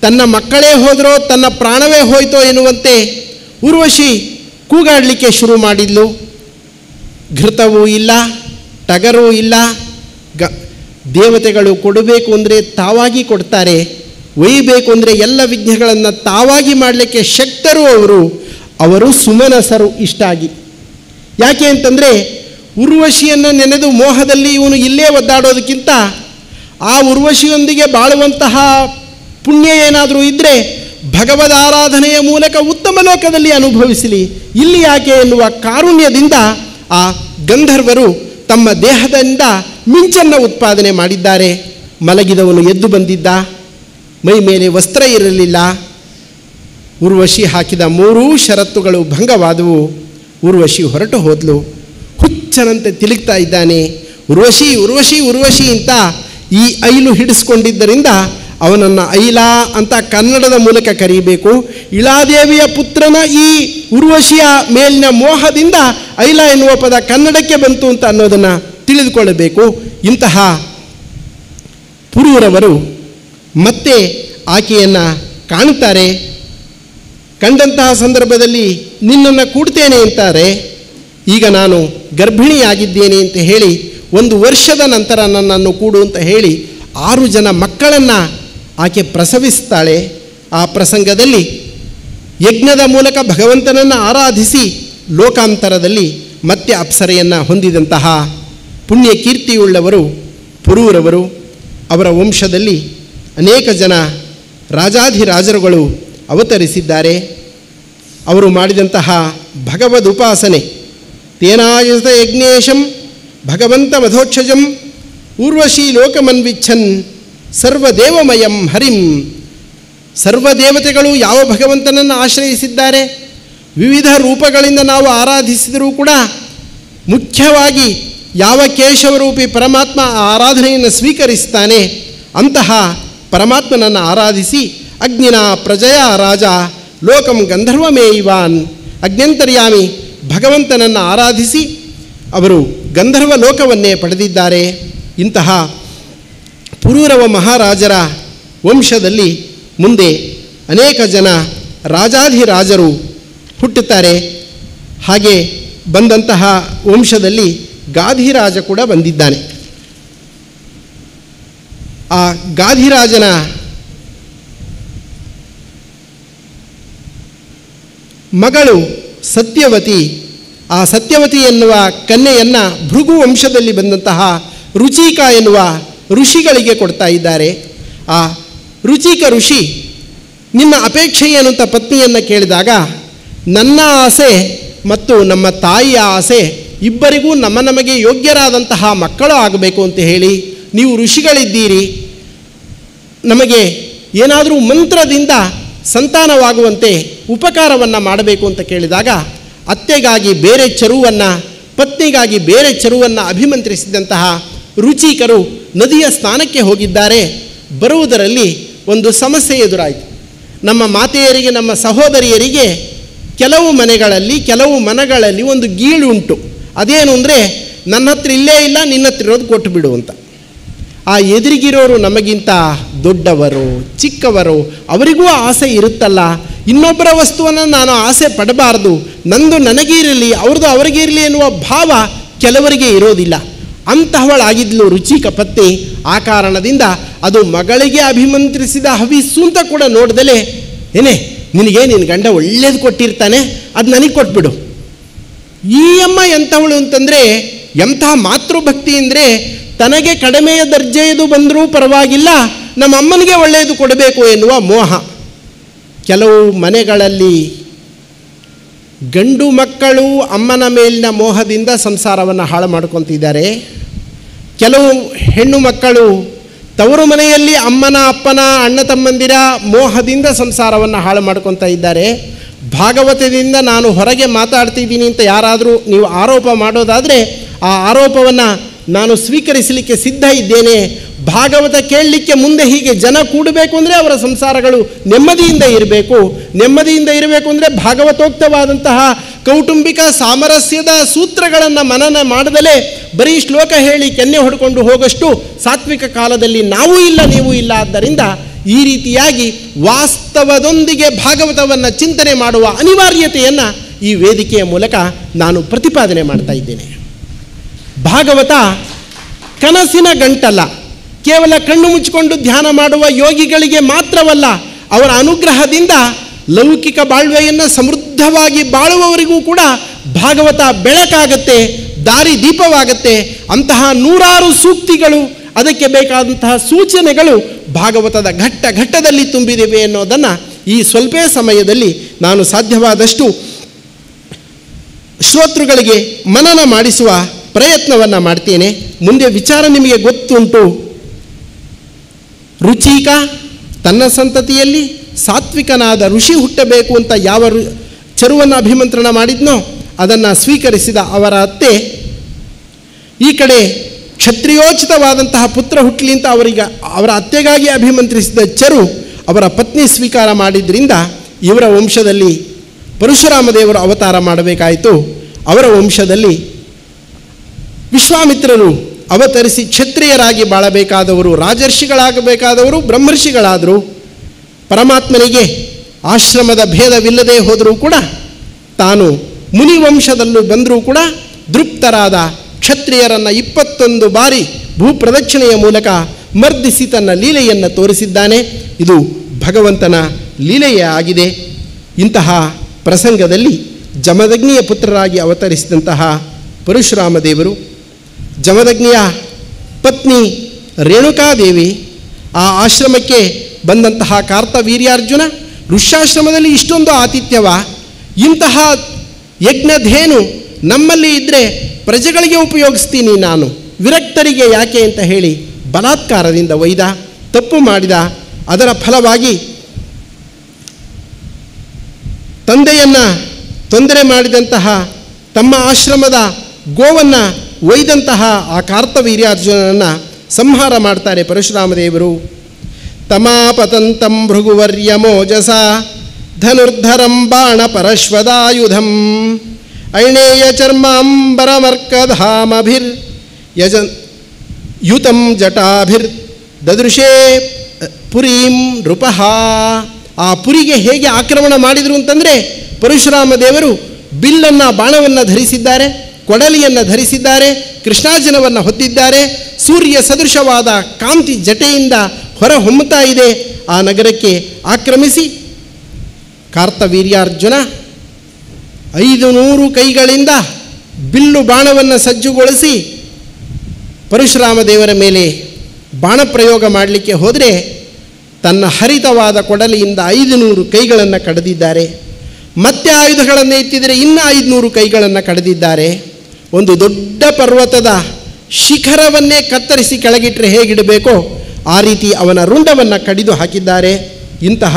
ತನ್ನ ಮಕ್ಕಳೇ ಹೋದರೋ ತನ್ನ ಪ್ರಾಣವೇ ಹೋಯ್ತೋ ಎನ್ನುವಂತೆ ಊರ್ವಶಿ ಕೂಗಾಡಲಿಕ್ಕೆ ಶುರು ಮಾಡಿದ್ಲು. ಘೃತವೂ ಇಲ್ಲ, ಟಗರೂ ಇಲ್ಲ. ದೇವತೆಗಳು ಕೊಡಬೇಕು ಅಂದರೆ ತಾವಾಗಿ ಕೊಡ್ತಾರೆ, ಒಯ್ಯಬೇಕು ಅಂದರೆ ಎಲ್ಲ ವಿಘ್ನಗಳನ್ನು ತಾವಾಗಿ ಮಾಡಲಿಕ್ಕೆ ಶಕ್ತರು ಅವರು ಸುಮನಸರು ಇಷ್ಟಾಗಿ. ಯಾಕೆ ಅಂತಂದರೆ ಊರ್ವಶಿಯನ್ನು ನೆನೆದು ಮೋಹದಲ್ಲಿ ಇವನು ಇಲ್ಲೇ ಒದ್ದಾಡೋದಕ್ಕಿಂತ ಆ ಊರ್ವಶಿಯೊಂದಿಗೆ ಬಾಳುವಂತಹ ಪುಣ್ಯ ಏನಾದರೂ ಇದ್ದರೆ ಭಗವದ್ ಆರಾಧನೆಯ ಮೂಲಕ ಉತ್ತಮ ಲೋಕದಲ್ಲಿ ಅನುಭವಿಸಲಿ, ಇಲ್ಲಿ ಯಾಕೆ ಎನ್ನುವ ಕಾರುಣ್ಯದಿಂದ ಆ ಗಂಧರ್ವರು ತಮ್ಮ ದೇಹದಿಂದ ಮಿಂಚನ್ನು ಉತ್ಪಾದನೆ ಮಾಡಿದ್ದಾರೆ. ಮಲಗಿದವನು ಎದ್ದು ಬಂದಿದ್ದ, ಮೈ ಮೇಲೆ ವಸ್ತ್ರ ಇರಲಿಲ್ಲ. ಊರ್ವಶಿ ಹಾಕಿದ 3 ಷರತ್ತುಗಳು ಭಂಗವಾದವು. ಊರ್ವಶಿ ಹೊರಟು ಹೋದ್ಲು. ಹುಚ್ಚನಂತೆ ತಿರುಗ್ತಾ ಇದ್ದಾನೆ. ಊರ್ವಶಿ ಊರ್ವಶಿ ಊರ್ವಶಿ ಅಂತ ಈ ಐಲು ಹಿಡಿಸ್ಕೊಂಡಿದ್ದರಿಂದ ಅವನನ್ನು ಐಲ ಅಂತ ಕನ್ನಡದ ಮೂಲಕ ಕರೀಬೇಕು. ಇಳಾದೇವಿಯ ಪುತ್ರನ ಈ ಊರ್ವಶಿಯ ಮೇಲಿನ ಮೋಹದಿಂದ ಐಲ ಎನ್ನುವ ಪದ ಕನ್ನಡಕ್ಕೆ ಬಂತು ಅಂತ ಅನ್ನೋದನ್ನು ತಿಳಿದುಕೊಳ್ಳಬೇಕು. ಇಂತಹ ಪುರೂರವರು ಮತ್ತೆ ಆಕೆಯನ್ನು ಕಾಣುತ್ತಾರೆ. ಕಂಡಂತಹ ಸಂದರ್ಭದಲ್ಲಿ ನಿನ್ನನ್ನು ಕೂಡ್ತೇನೆ ಅಂತಾರೆ. ಈಗ ನಾನು ಗರ್ಭಿಣಿಯಾಗಿದ್ದೇನೆ ಅಂತ ಹೇಳಿ 1 ವರ್ಷದ ನಂತರ ನನ್ನನ್ನು ಕೂಡು ಅಂತ ಹೇಳಿ 6 ಜನ ಮಕ್ಕಳನ್ನು ಆಕೆ ಪ್ರಸವಿಸ್ತಾಳೆ. ಆ ಪ್ರಸಂಗದಲ್ಲಿ ಯಜ್ಞದ ಮೂಲಕ ಭಗವಂತನನ್ನು ಆರಾಧಿಸಿ ಲೋಕಾಂತರದಲ್ಲಿ ಮತ್ತೆ ಅಪ್ಸರೆಯನ್ನು ಹೊಂದಿದಂತಹ ಪುಣ್ಯ ಕೀರ್ತಿಯುಳ್ಳವರು ಪುರೂರವರು. ಅವರ ವಂಶದಲ್ಲಿ ಅನೇಕ ಜನ ರಾಜಾಧಿರಾಜರುಗಳು ಅವತರಿಸಿದ್ದಾರೆ. ಅವರು ಮಾಡಿದಂತಹ ಭಗವದ್ ಉಪಾಸನೆ ತೇನಾಯತ ಯಜ್ಞೇಶಂ ಭಗವಂತ ಮಧೋಕ್ಷಜಂ ಊರ್ವಶಿ ಲೋಕಮನ್ವಿಚ್ಛನ್ ಸರ್ವದೇವಮಯಂ ಹರಿಂ. ಸರ್ವದೇವತೆಗಳು ಯಾವ ಭಗವಂತನನ್ನು ಆಶ್ರಯಿಸಿದ್ದಾರೆ, ವಿವಿಧ ರೂಪಗಳಿಂದ ನಾವು ಆರಾಧಿಸಿದರೂ ಕೂಡ ಮುಖ್ಯವಾಗಿ ಯಾವ ಕೇಶವರೂಪಿ ಪರಮಾತ್ಮ ಆ ಆರಾಧನೆಯನ್ನು ಸ್ವೀಕರಿಸ್ತಾನೆ ಅಂತಹ ಪರಮಾತ್ಮನನ್ನು ಆರಾಧಿಸಿ ಅಗ್ನಿನ ಪ್ರಜಯ ರಾಜ ಲೋಕಂ ಗಂಧರ್ವಮೇಯಿವಾನ್ ಅಗ್ನ್ಯಂತರ್ಯಾಮಿ ಭಗವಂತನನ್ನು ಆರಾಧಿಸಿ ಅವರು ಗಂಧರ್ವ ಲೋಕವನ್ನೇ ಪಡೆದಿದ್ದಾರೆ. ಇಂತಹ ಪುರೂರವ ಮಹಾರಾಜರ ವಂಶದಲ್ಲಿ ಮುಂದೆ ಅನೇಕ ಜನ ರಾಜಾಧಿರಾಜರು ಹುಟ್ಟುತ್ತಾರೆ. ಹಾಗೆ ಬಂದಂತಹ ವಂಶದಲ್ಲಿ ಗಾಧಿರಾಜ ಕೂಡ ಬಂದಿದ್ದಾನೆ. ಆ ಗಾಧಿರಾಜನ ಮಗಳು ಸತ್ಯವತಿ. ಆ ಸತ್ಯವತಿ ಎನ್ನುವ ಕನ್ಯೆಯನ್ನು ಭೃಗು ವಂಶದಲ್ಲಿ ಬಂದಂತಹ ರುಚಿಕ ಎನ್ನುವ ಋಷಿಗಳಿಗೆ ಕೊಡ್ತಾ ಇದ್ದಾರೆ. ಆ ರುಚಿಕ ಋಷಿ ನಿನ್ನ ಅಪೇಕ್ಷೆ ಏನು ಅಂತ ಪತ್ನಿಯನ್ನು ಕೇಳಿದಾಗ, ನನ್ನ ಆಸೆ ಮತ್ತು ನಮ್ಮ ತಾಯಿಯ ಆಸೆ ಇಬ್ಬರಿಗೂ ನಮಗೆ ಯೋಗ್ಯರಾದಂತಹ ಮಕ್ಕಳು ಆಗಬೇಕು ಅಂತ ಹೇಳಿ, ನೀವು ಋಷಿಗಳಿದ್ದೀರಿ, ನಮಗೆ ಏನಾದರೂ ಮಂತ್ರದಿಂದ ಸಂತಾನವಾಗುವಂತೆ ಉಪಕಾರವನ್ನು ಮಾಡಬೇಕು ಅಂತ ಕೇಳಿದಾಗ, ಅತ್ತೆಗಾಗಿ ಬೇರೆ ಚರುವನ್ನು ಪತ್ನಿಗಾಗಿ ಬೇರೆ ಚರುವನ್ನು ಅಭಿಮಂತ್ರಿಸಿದಂತಹ ರುಚಿಕರು ನದಿಯ ಸ್ನಾನಕ್ಕೆ ಹೋಗಿದ್ದಾರೆ. ಬರುವುದರಲ್ಲಿ ಒಂದು ಸಮಸ್ಯೆ ಎದುರಾಯಿತು. ನಮ್ಮ ಮಾತೆಯರಿಗೆ ನಮ್ಮ ಸಹೋದರಿಯರಿಗೆ ಕೆಲವು ಮನೆಗಳಲ್ಲಿ ಕೆಲವು ಮನಗಳಲ್ಲಿ ಒಂದು ಗೀಳುಂಟು. ಅದೇನು ಅಂದರೆ ನನ್ನ ಹತ್ರ ಇಲ್ಲೇ ಇಲ್ಲ, ನಿನ್ನ ಹತ್ರ ಇರೋದು ಕೊಟ್ಟು ಬಿಡು ಅಂತ. ಆ ಎದುರಿಗಿರೋರು ನಮಗಿಂತ ದೊಡ್ಡವರು ಚಿಕ್ಕವರು, ಅವರಿಗೂ ಆಸೆ ಇರುತ್ತಲ್ಲ, ಇನ್ನೊಬ್ಬರ ವಸ್ತುವನ್ನು ನಾನು ಆಸೆ ಪಡಬಾರ್ದು, ನಂದು ನನಗಿರಲಿ ಅವ್ರದ್ದು ಅವರಿಗಿರಲಿ ಎನ್ನುವ ಭಾವ ಕೆಲವರಿಗೆ ಇರೋದಿಲ್ಲ. ಅಂತಹವಳಾಗಿದ್ಲು ರುಚಿಕ ಪತ್ನಿ. ಆ ಕಾರಣದಿಂದ ಅದು ಮಗಳಿಗೆ ಅಭಿಮಂತ್ರಿಸಿದ ಹವಿಸ್ಸು ಅಂತ ಕೂಡ ನೋಡ್ದಲೇ, ಏನೇ ನಿನಗೆ ನಿನ್ನ ಗಂಡ ಒಳ್ಳೇದು ಕೊಟ್ಟಿರ್ತಾನೆ, ಅದು ನನಗೆ ಕೊಟ್ಬಿಡು. ಈ ಅಮ್ಮ ಎಂಥವಳು ಅಂತಂದರೆ, ಎಂಥ ಮಾತೃಭಕ್ತಿ ಅಂದರೆ, ತನಗೆ ಕಡಿಮೆಯ ದರ್ಜೆಯದು ಬಂದರೂ ಪರವಾಗಿಲ್ಲ, ನಮ್ಮ ಅಮ್ಮನಿಗೆ ಒಳ್ಳೆಯದು ಕೊಡಬೇಕು ಎನ್ನುವ ಮೋಹ. ಕೆಲವು ಮನೆಗಳಲ್ಲಿ ಗಂಡು ಮಕ್ಕಳು ಅಮ್ಮನ ಮೇಲಿನ ಮೋಹದಿಂದ ಸಂಸಾರವನ್ನು ಹಾಳು ಮಾಡ್ಕೊತಿದ್ದಾರೆ. ಕೆಲವು ಹೆಣ್ಣು ಮಕ್ಕಳು ತವರು ಮನೆಯಲ್ಲಿ ಅಮ್ಮನ ಅಪ್ಪನ ಅಣ್ಣ ತಮ್ಮಂದಿರ ಮೋಹದಿಂದ ಸಂಸಾರವನ್ನು ಹಾಳು ಮಾಡ್ಕೊತಾ ಇದ್ದಾರೆ. ಭಾಗವತದಿಂದ ನಾನು ಹೊರಗೆ ಮಾತಾಡ್ತಿದ್ದೀನಿ ಅಂತ ಯಾರಾದರೂ ನೀವು ಆರೋಪ ಮಾಡೋದಾದರೆ ಆ ಆರೋಪವನ್ನು ನಾನು ಸ್ವೀಕರಿಸಲಿಕ್ಕೆ ಸಿದ್ಧ ಇದ್ದೇನೆ. ಭಾಗವತ ಕೇಳಲಿಕ್ಕೆ ಮುಂದೆ ಹೀಗೆ ಜನ ಕೂಡಬೇಕು ಅಂದರೆ ಅವರ ಸಂಸಾರಗಳು ನೆಮ್ಮದಿಯಿಂದ ಇರಬೇಕು. ನೆಮ್ಮದಿಯಿಂದ ಇರಬೇಕು ಅಂದರೆ ಭಾಗವತೋಕ್ತವಾದಂತಹ ಕೌಟುಂಬಿಕ ಸಾಮರಸ್ಯದ ಸೂತ್ರಗಳನ್ನು ಮನನ ಮಾಡದಲೇ ಬರೀ ಶ್ಲೋಕ ಹೇಳಿ ಕೆನ್ನೆ ಹೊಡ್ಕೊಂಡು ಹೋಗಷ್ಟು ಸಾತ್ವಿಕ ಕಾಲದಲ್ಲಿ ನಾವೂ ಇಲ್ಲ ನೀವು ಇಲ್ಲ. ಆದ್ದರಿಂದ ಈ ರೀತಿಯಾಗಿ ವಾಸ್ತವದೊಂದಿಗೆ ಭಾಗವತವನ್ನು ಚಿಂತನೆ ಮಾಡುವ ಅನಿವಾರ್ಯತೆಯನ್ನು ಈ ವೇದಿಕೆಯ ಮೂಲಕ ನಾನು ಪ್ರತಿಪಾದನೆ ಮಾಡ್ತಾ ಇದ್ದೇನೆ. ಭಾಗವತ ಕನಸಿನ ಗಂಟಲ್ಲ, ಕೇವಲ ಕಣ್ಣು ಮುಚ್ಚಿಕೊಂಡು ಧ್ಯಾನ ಮಾಡುವ ಯೋಗಿಗಳಿಗೆ ಮಾತ್ರವಲ್ಲ, ಅವರ ಅನುಗ್ರಹದಿಂದ ಲೌಕಿಕ ಬಾಳ್ವೆಯನ್ನು ಸಮೃದ್ಧವಾಗಿ ಬಾಳುವವರಿಗೂ ಕೂಡ ಭಾಗವತ ಬೆಳಕಾಗತ್ತೆ, ದಾರಿ ದೀಪವಾಗತ್ತೆ. ಅಂತಹ ನೂರಾರು ಸೂಕ್ತಿಗಳು, ಅದಕ್ಕೆ ಬೇಕಾದಂತಹ ಸೂಚನೆಗಳು ಭಾಗವತದ ಘಟ್ಟ ಘಟ್ಟದಲ್ಲಿ ತುಂಬಿದಿವೆ ಅನ್ನೋದನ್ನು ಈ ಸ್ವಲ್ಪ ಸಮಯದಲ್ಲಿ ನಾನು ಸಾಧ್ಯವಾದಷ್ಟು ಶ್ರೋತೃಗಳಿಗೆ ಮನನ ಮಾಡಿಸುವ ಪ್ರಯತ್ನವನ್ನು ಮಾಡ್ತೇನೆ. ಮುಂದೆ ವಿಚಾರ ನಿಮಗೆ ಗೊತ್ತುಂಟು. ರುಚಿಕ ತನ್ನ ಸಂತತಿಯಲ್ಲಿ ಸಾತ್ವಿಕನಾದ ಋಷಿ ಹುಟ್ಟಬೇಕು ಅಂತ ಯಾವ ಚರುವನ್ನು ಅಭಿಮಂತ್ರಣ ಮಾಡಿದ್ನೋ ಅದನ್ನು ಸ್ವೀಕರಿಸಿದ ಅವರ ಅತ್ತೆ ಈ ಕಡೆ ಕ್ಷತ್ರಿಯೋಚಿತವಾದಂತಹ ಪುತ್ರ ಹುಟ್ಟಲಿ ಅಂತ ಅವರ ಅತ್ತೆಗಾಗಿ ಅಭಿಮಂತ್ರಿಸಿದ ಚರು ಅವರ ಪತ್ನಿ ಸ್ವೀಕಾರ ಮಾಡಿದ್ರಿಂದ ಇವರ ವಂಶದಲ್ಲಿ ಪರಶುರಾಮ ದೇವರು ಅವತಾರ ಮಾಡಬೇಕಾಯಿತು. ಅವರ ವಂಶದಲ್ಲಿ ವಿಶ್ವಾಮಿತ್ರರು ಅವತರಿಸಿ ಕ್ಷತ್ರಿಯರಾಗಿ ಬಾಳಬೇಕಾದವರು, ರಾಜರ್ಷಿಗಳಾಗಬೇಕಾದವರು ಬ್ರಹ್ಮರ್ಷಿಗಳಾದರು. ಪರಮಾತ್ಮನಿಗೆ ಆಶ್ರಮದ ಭೇದವಿಲ್ಲದೆ ಹೋದರೂ ಕೂಡ ತಾನು ಮುನಿವಂಶದಲ್ಲೂ ಬಂದರೂ ಕೂಡ ತೃಪ್ತರಾದ ಕ್ಷತ್ರಿಯರನ್ನು 21 ಬಾರಿ ಭೂಪ್ರದಕ್ಷಿಣೆಯ ಮೂಲಕ ಮರ್ದಿಸಿ ತನ್ನ ಲೀಲೆಯನ್ನು ತೋರಿಸಿದ್ದಾನೆ. ಇದು ಭಗವಂತನ ಲೀಲೆಯೇ ಆಗಿದೆ. ಇಂತಹ ಪ್ರಸಂಗದಲ್ಲಿ ಜಮದಗ್ನಿಯ ಪುತ್ರರಾಗಿ ಅವತರಿಸಿದಂತಹ ಪರಶುರಾಮ ದೇವರು, ಜಮದಗ್ನಿಯ ಪತ್ನಿ ರೇಣುಕಾದೇವಿ, ಆ ಆಶ್ರಮಕ್ಕೆ ಬಂದಂತಹ ಕಾರ್ತವೀರ್ಯಾರ್ಜುನ, ಋಷ್ಯಾಶ್ರಮದಲ್ಲಿ ಇಷ್ಟೊಂದು ಆತಿಥ್ಯವ, ಇಂತಹ ಯಜ್ಞಧೇನು ನಮ್ಮಲ್ಲಿ ಇದ್ದರೆ ಪ್ರಜೆಗಳಿಗೆ ಉಪಯೋಗಿಸ್ತೀನಿ ನಾನು, ವಿರಕ್ತರಿಗೆ ಯಾಕೆ ಅಂತ ಹೇಳಿ ಬಲಾತ್ಕಾರದಿಂದ ಒಯ್ದ, ತಪ್ಪು ಮಾಡಿದ. ಅದರ ಫಲವಾಗಿ ತಂದೆಯನ್ನು ತೊಂದರೆ ಮಾಡಿದಂತಹ ತಮ್ಮ ಆಶ್ರಮದ ಗೋವನ್ನು ಒಯ್ದಂತಹ ಆ ಕಾರ್ತವೀರ್ಯಾರ್ಜುನನನ್ನು ಸಂಹಾರ ಮಾಡ್ತಾರೆ ಪರಶುರಾಮದೇವರು. ತಮಾಪತಂತಂ ಭೃಗುವರ್ಯಮೋಜಸ ಧನುರ್ಧರಂ ಬಾಣ ಪರಶ್ವದಾಯುಧಂ ಐಣೇಯ ಚರ್ಮಾಂಬರಮರ್ಕಧಾಮಭಿರ್ ಯಜ ಯುತಂ ಜಟಾಭಿರ್ ದದೃಶೇ ಪುರೀಂ ನೃಪಃ. ಆ ಪುರಿಗೆ ಹೇಗೆ ಆಕ್ರಮಣ ಮಾಡಿದರು ಅಂತಂದರೆ, ಪರಶುರಾಮ ದೇವರು ಬಿಲ್ಲನ್ನು ಬಾಣವನ್ನು ಧರಿಸಿದ್ದಾರೆ, ಕೊಡಲಿಯನ್ನು ಧರಿಸಿದ್ದಾರೆ, ಕೃಷ್ಣಾರ್ಜುನವನ್ನು ಹೊತ್ತಿದ್ದಾರೆ. ಸೂರ್ಯ ಸದೃಶವಾದ ಕಾಂತಿ ಜಟೆಯಿಂದ ಹೊರ ಹೊಮ್ಮುತ್ತಾ ಇದೆ. ಆ ನಗರಕ್ಕೆ ಆಕ್ರಮಿಸಿ ಕಾರ್ತವೀರ್ಯಾರ್ಜುನ 500 ಕೈಗಳಿಂದ ಬಿಲ್ಲು ಬಾಣವನ್ನು ಸಜ್ಜುಗೊಳಿಸಿ ಪರಶುರಾಮ ದೇವರ ಮೇಲೆ ಬಾಣ ಪ್ರಯೋಗ ಮಾಡಲಿಕ್ಕೆ ಹೋದರೆ ತನ್ನ ಹರಿತವಾದ ಕೊಡಲಿಯಿಂದ 500 ಕೈಗಳನ್ನು ಕಡಿದಿದ್ದಾರೆ. ಮತ್ತೆ ಆಯುಧಗಳನ್ನು ಎತ್ತಿದರೆ ಇನ್ನೂ 500 ಕೈಗಳನ್ನು ಕಡಿದಿದ್ದಾರೆ. ಒಂದು ದೊಡ್ಡ ಪರ್ವತದ ಶಿಖರವನ್ನೇ ಕತ್ತರಿಸಿ ಕೆಳಗಿಟ್ಟರೆ ಹೇಗಿಡಬೇಕೋ ಆ ರೀತಿ ಅವನ ರುಂಡವನ್ನು ಕಡಿದು ಹಾಕಿದ್ದಾರೆ. ಇಂತಹ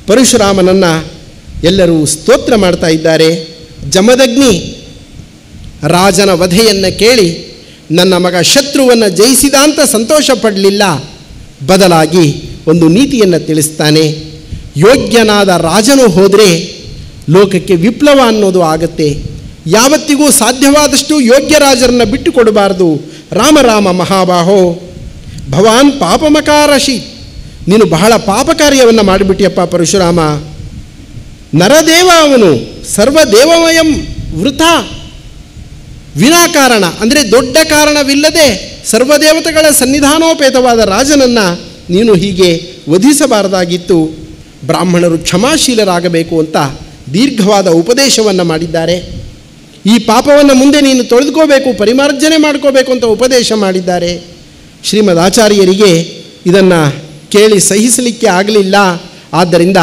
ಪರಶುರಾಮನನ್ನು ಎಲ್ಲರೂ ಸ್ತೋತ್ರ ಮಾಡ್ತಾ ಇದ್ದಾರೆ. ಜಮದಗ್ನಿ ರಾಜನ ವಧೆಯನ್ನು ಕೇಳಿ ನನ್ನ ಮಗ ಶತ್ರುವನ್ನು ಜಯಿಸಿದ ಅಂತ ಸಂತೋಷ ಪಡಲಿಲ್ಲ, ಬದಲಾಗಿ ಒಂದು ನೀತಿಯನ್ನು ತಿಳಿಸ್ತಾನೆ. ಯೋಗ್ಯನಾದ ರಾಜನು ಹೋದರೆ ಲೋಕಕ್ಕೆ ವಿಪ್ಲವ ಅನ್ನೋದು ಆಗತ್ತೆ. ಯಾವತ್ತಿಗೂ ಸಾಧ್ಯವಾದಷ್ಟು ಯೋಗ್ಯ ರಾಜರನ್ನು ಬಿಟ್ಟು ಕೊಡಬಾರ್ದು. ರಾಮ ರಾಮ ಮಹಾಬಾಹೋ ಭವಾನ್ ಪಾಪಮಕಾರಶಿ, ನೀನು ಬಹಳ ಪಾಪ ಕಾರ್ಯವನ್ನು ಮಾಡಿಬಿಟ್ಟಿಯಪ್ಪ ಪರಶುರಾಮ. ನರದೇವ ಅವನು ಸರ್ವದೇವಮಯಂ ವೃಥ, ವಿನಾಕಾರಣ ಅಂದರೆ ದೊಡ್ಡ ಕಾರಣವಿಲ್ಲದೆ ಸರ್ವದೇವತೆಗಳ ಸನ್ನಿಧಾನೋಪೇತವಾದ ರಾಜನನ್ನು ನೀನು ಹೀಗೆ ವಧಿಸಬಾರದಾಗಿತ್ತು. ಬ್ರಾಹ್ಮಣರು ಕ್ಷಮಾಶೀಲರಾಗಬೇಕು ಅಂತ ದೀರ್ಘವಾದ ಉಪದೇಶವನ್ನು ಮಾಡಿದ್ದಾರೆ. ಈ ಪಾಪವನ್ನು ಮುಂದೆ ನೀನು ತೊಳೆದುಕೋಬೇಕು, ಪರಿಮಾರ್ಜನೆ ಮಾಡ್ಕೋಬೇಕು ಅಂತ ಉಪದೇಶ ಮಾಡಿದ್ದಾರೆ. ಶ್ರೀಮದ್ ಆಚಾರ್ಯರಿಗೆ ಇದನ್ನು ಕೇಳಿ ಸಹಿಸಲಿಕ್ಕೆ ಆಗಲಿಲ್ಲ. ಆದ್ದರಿಂದ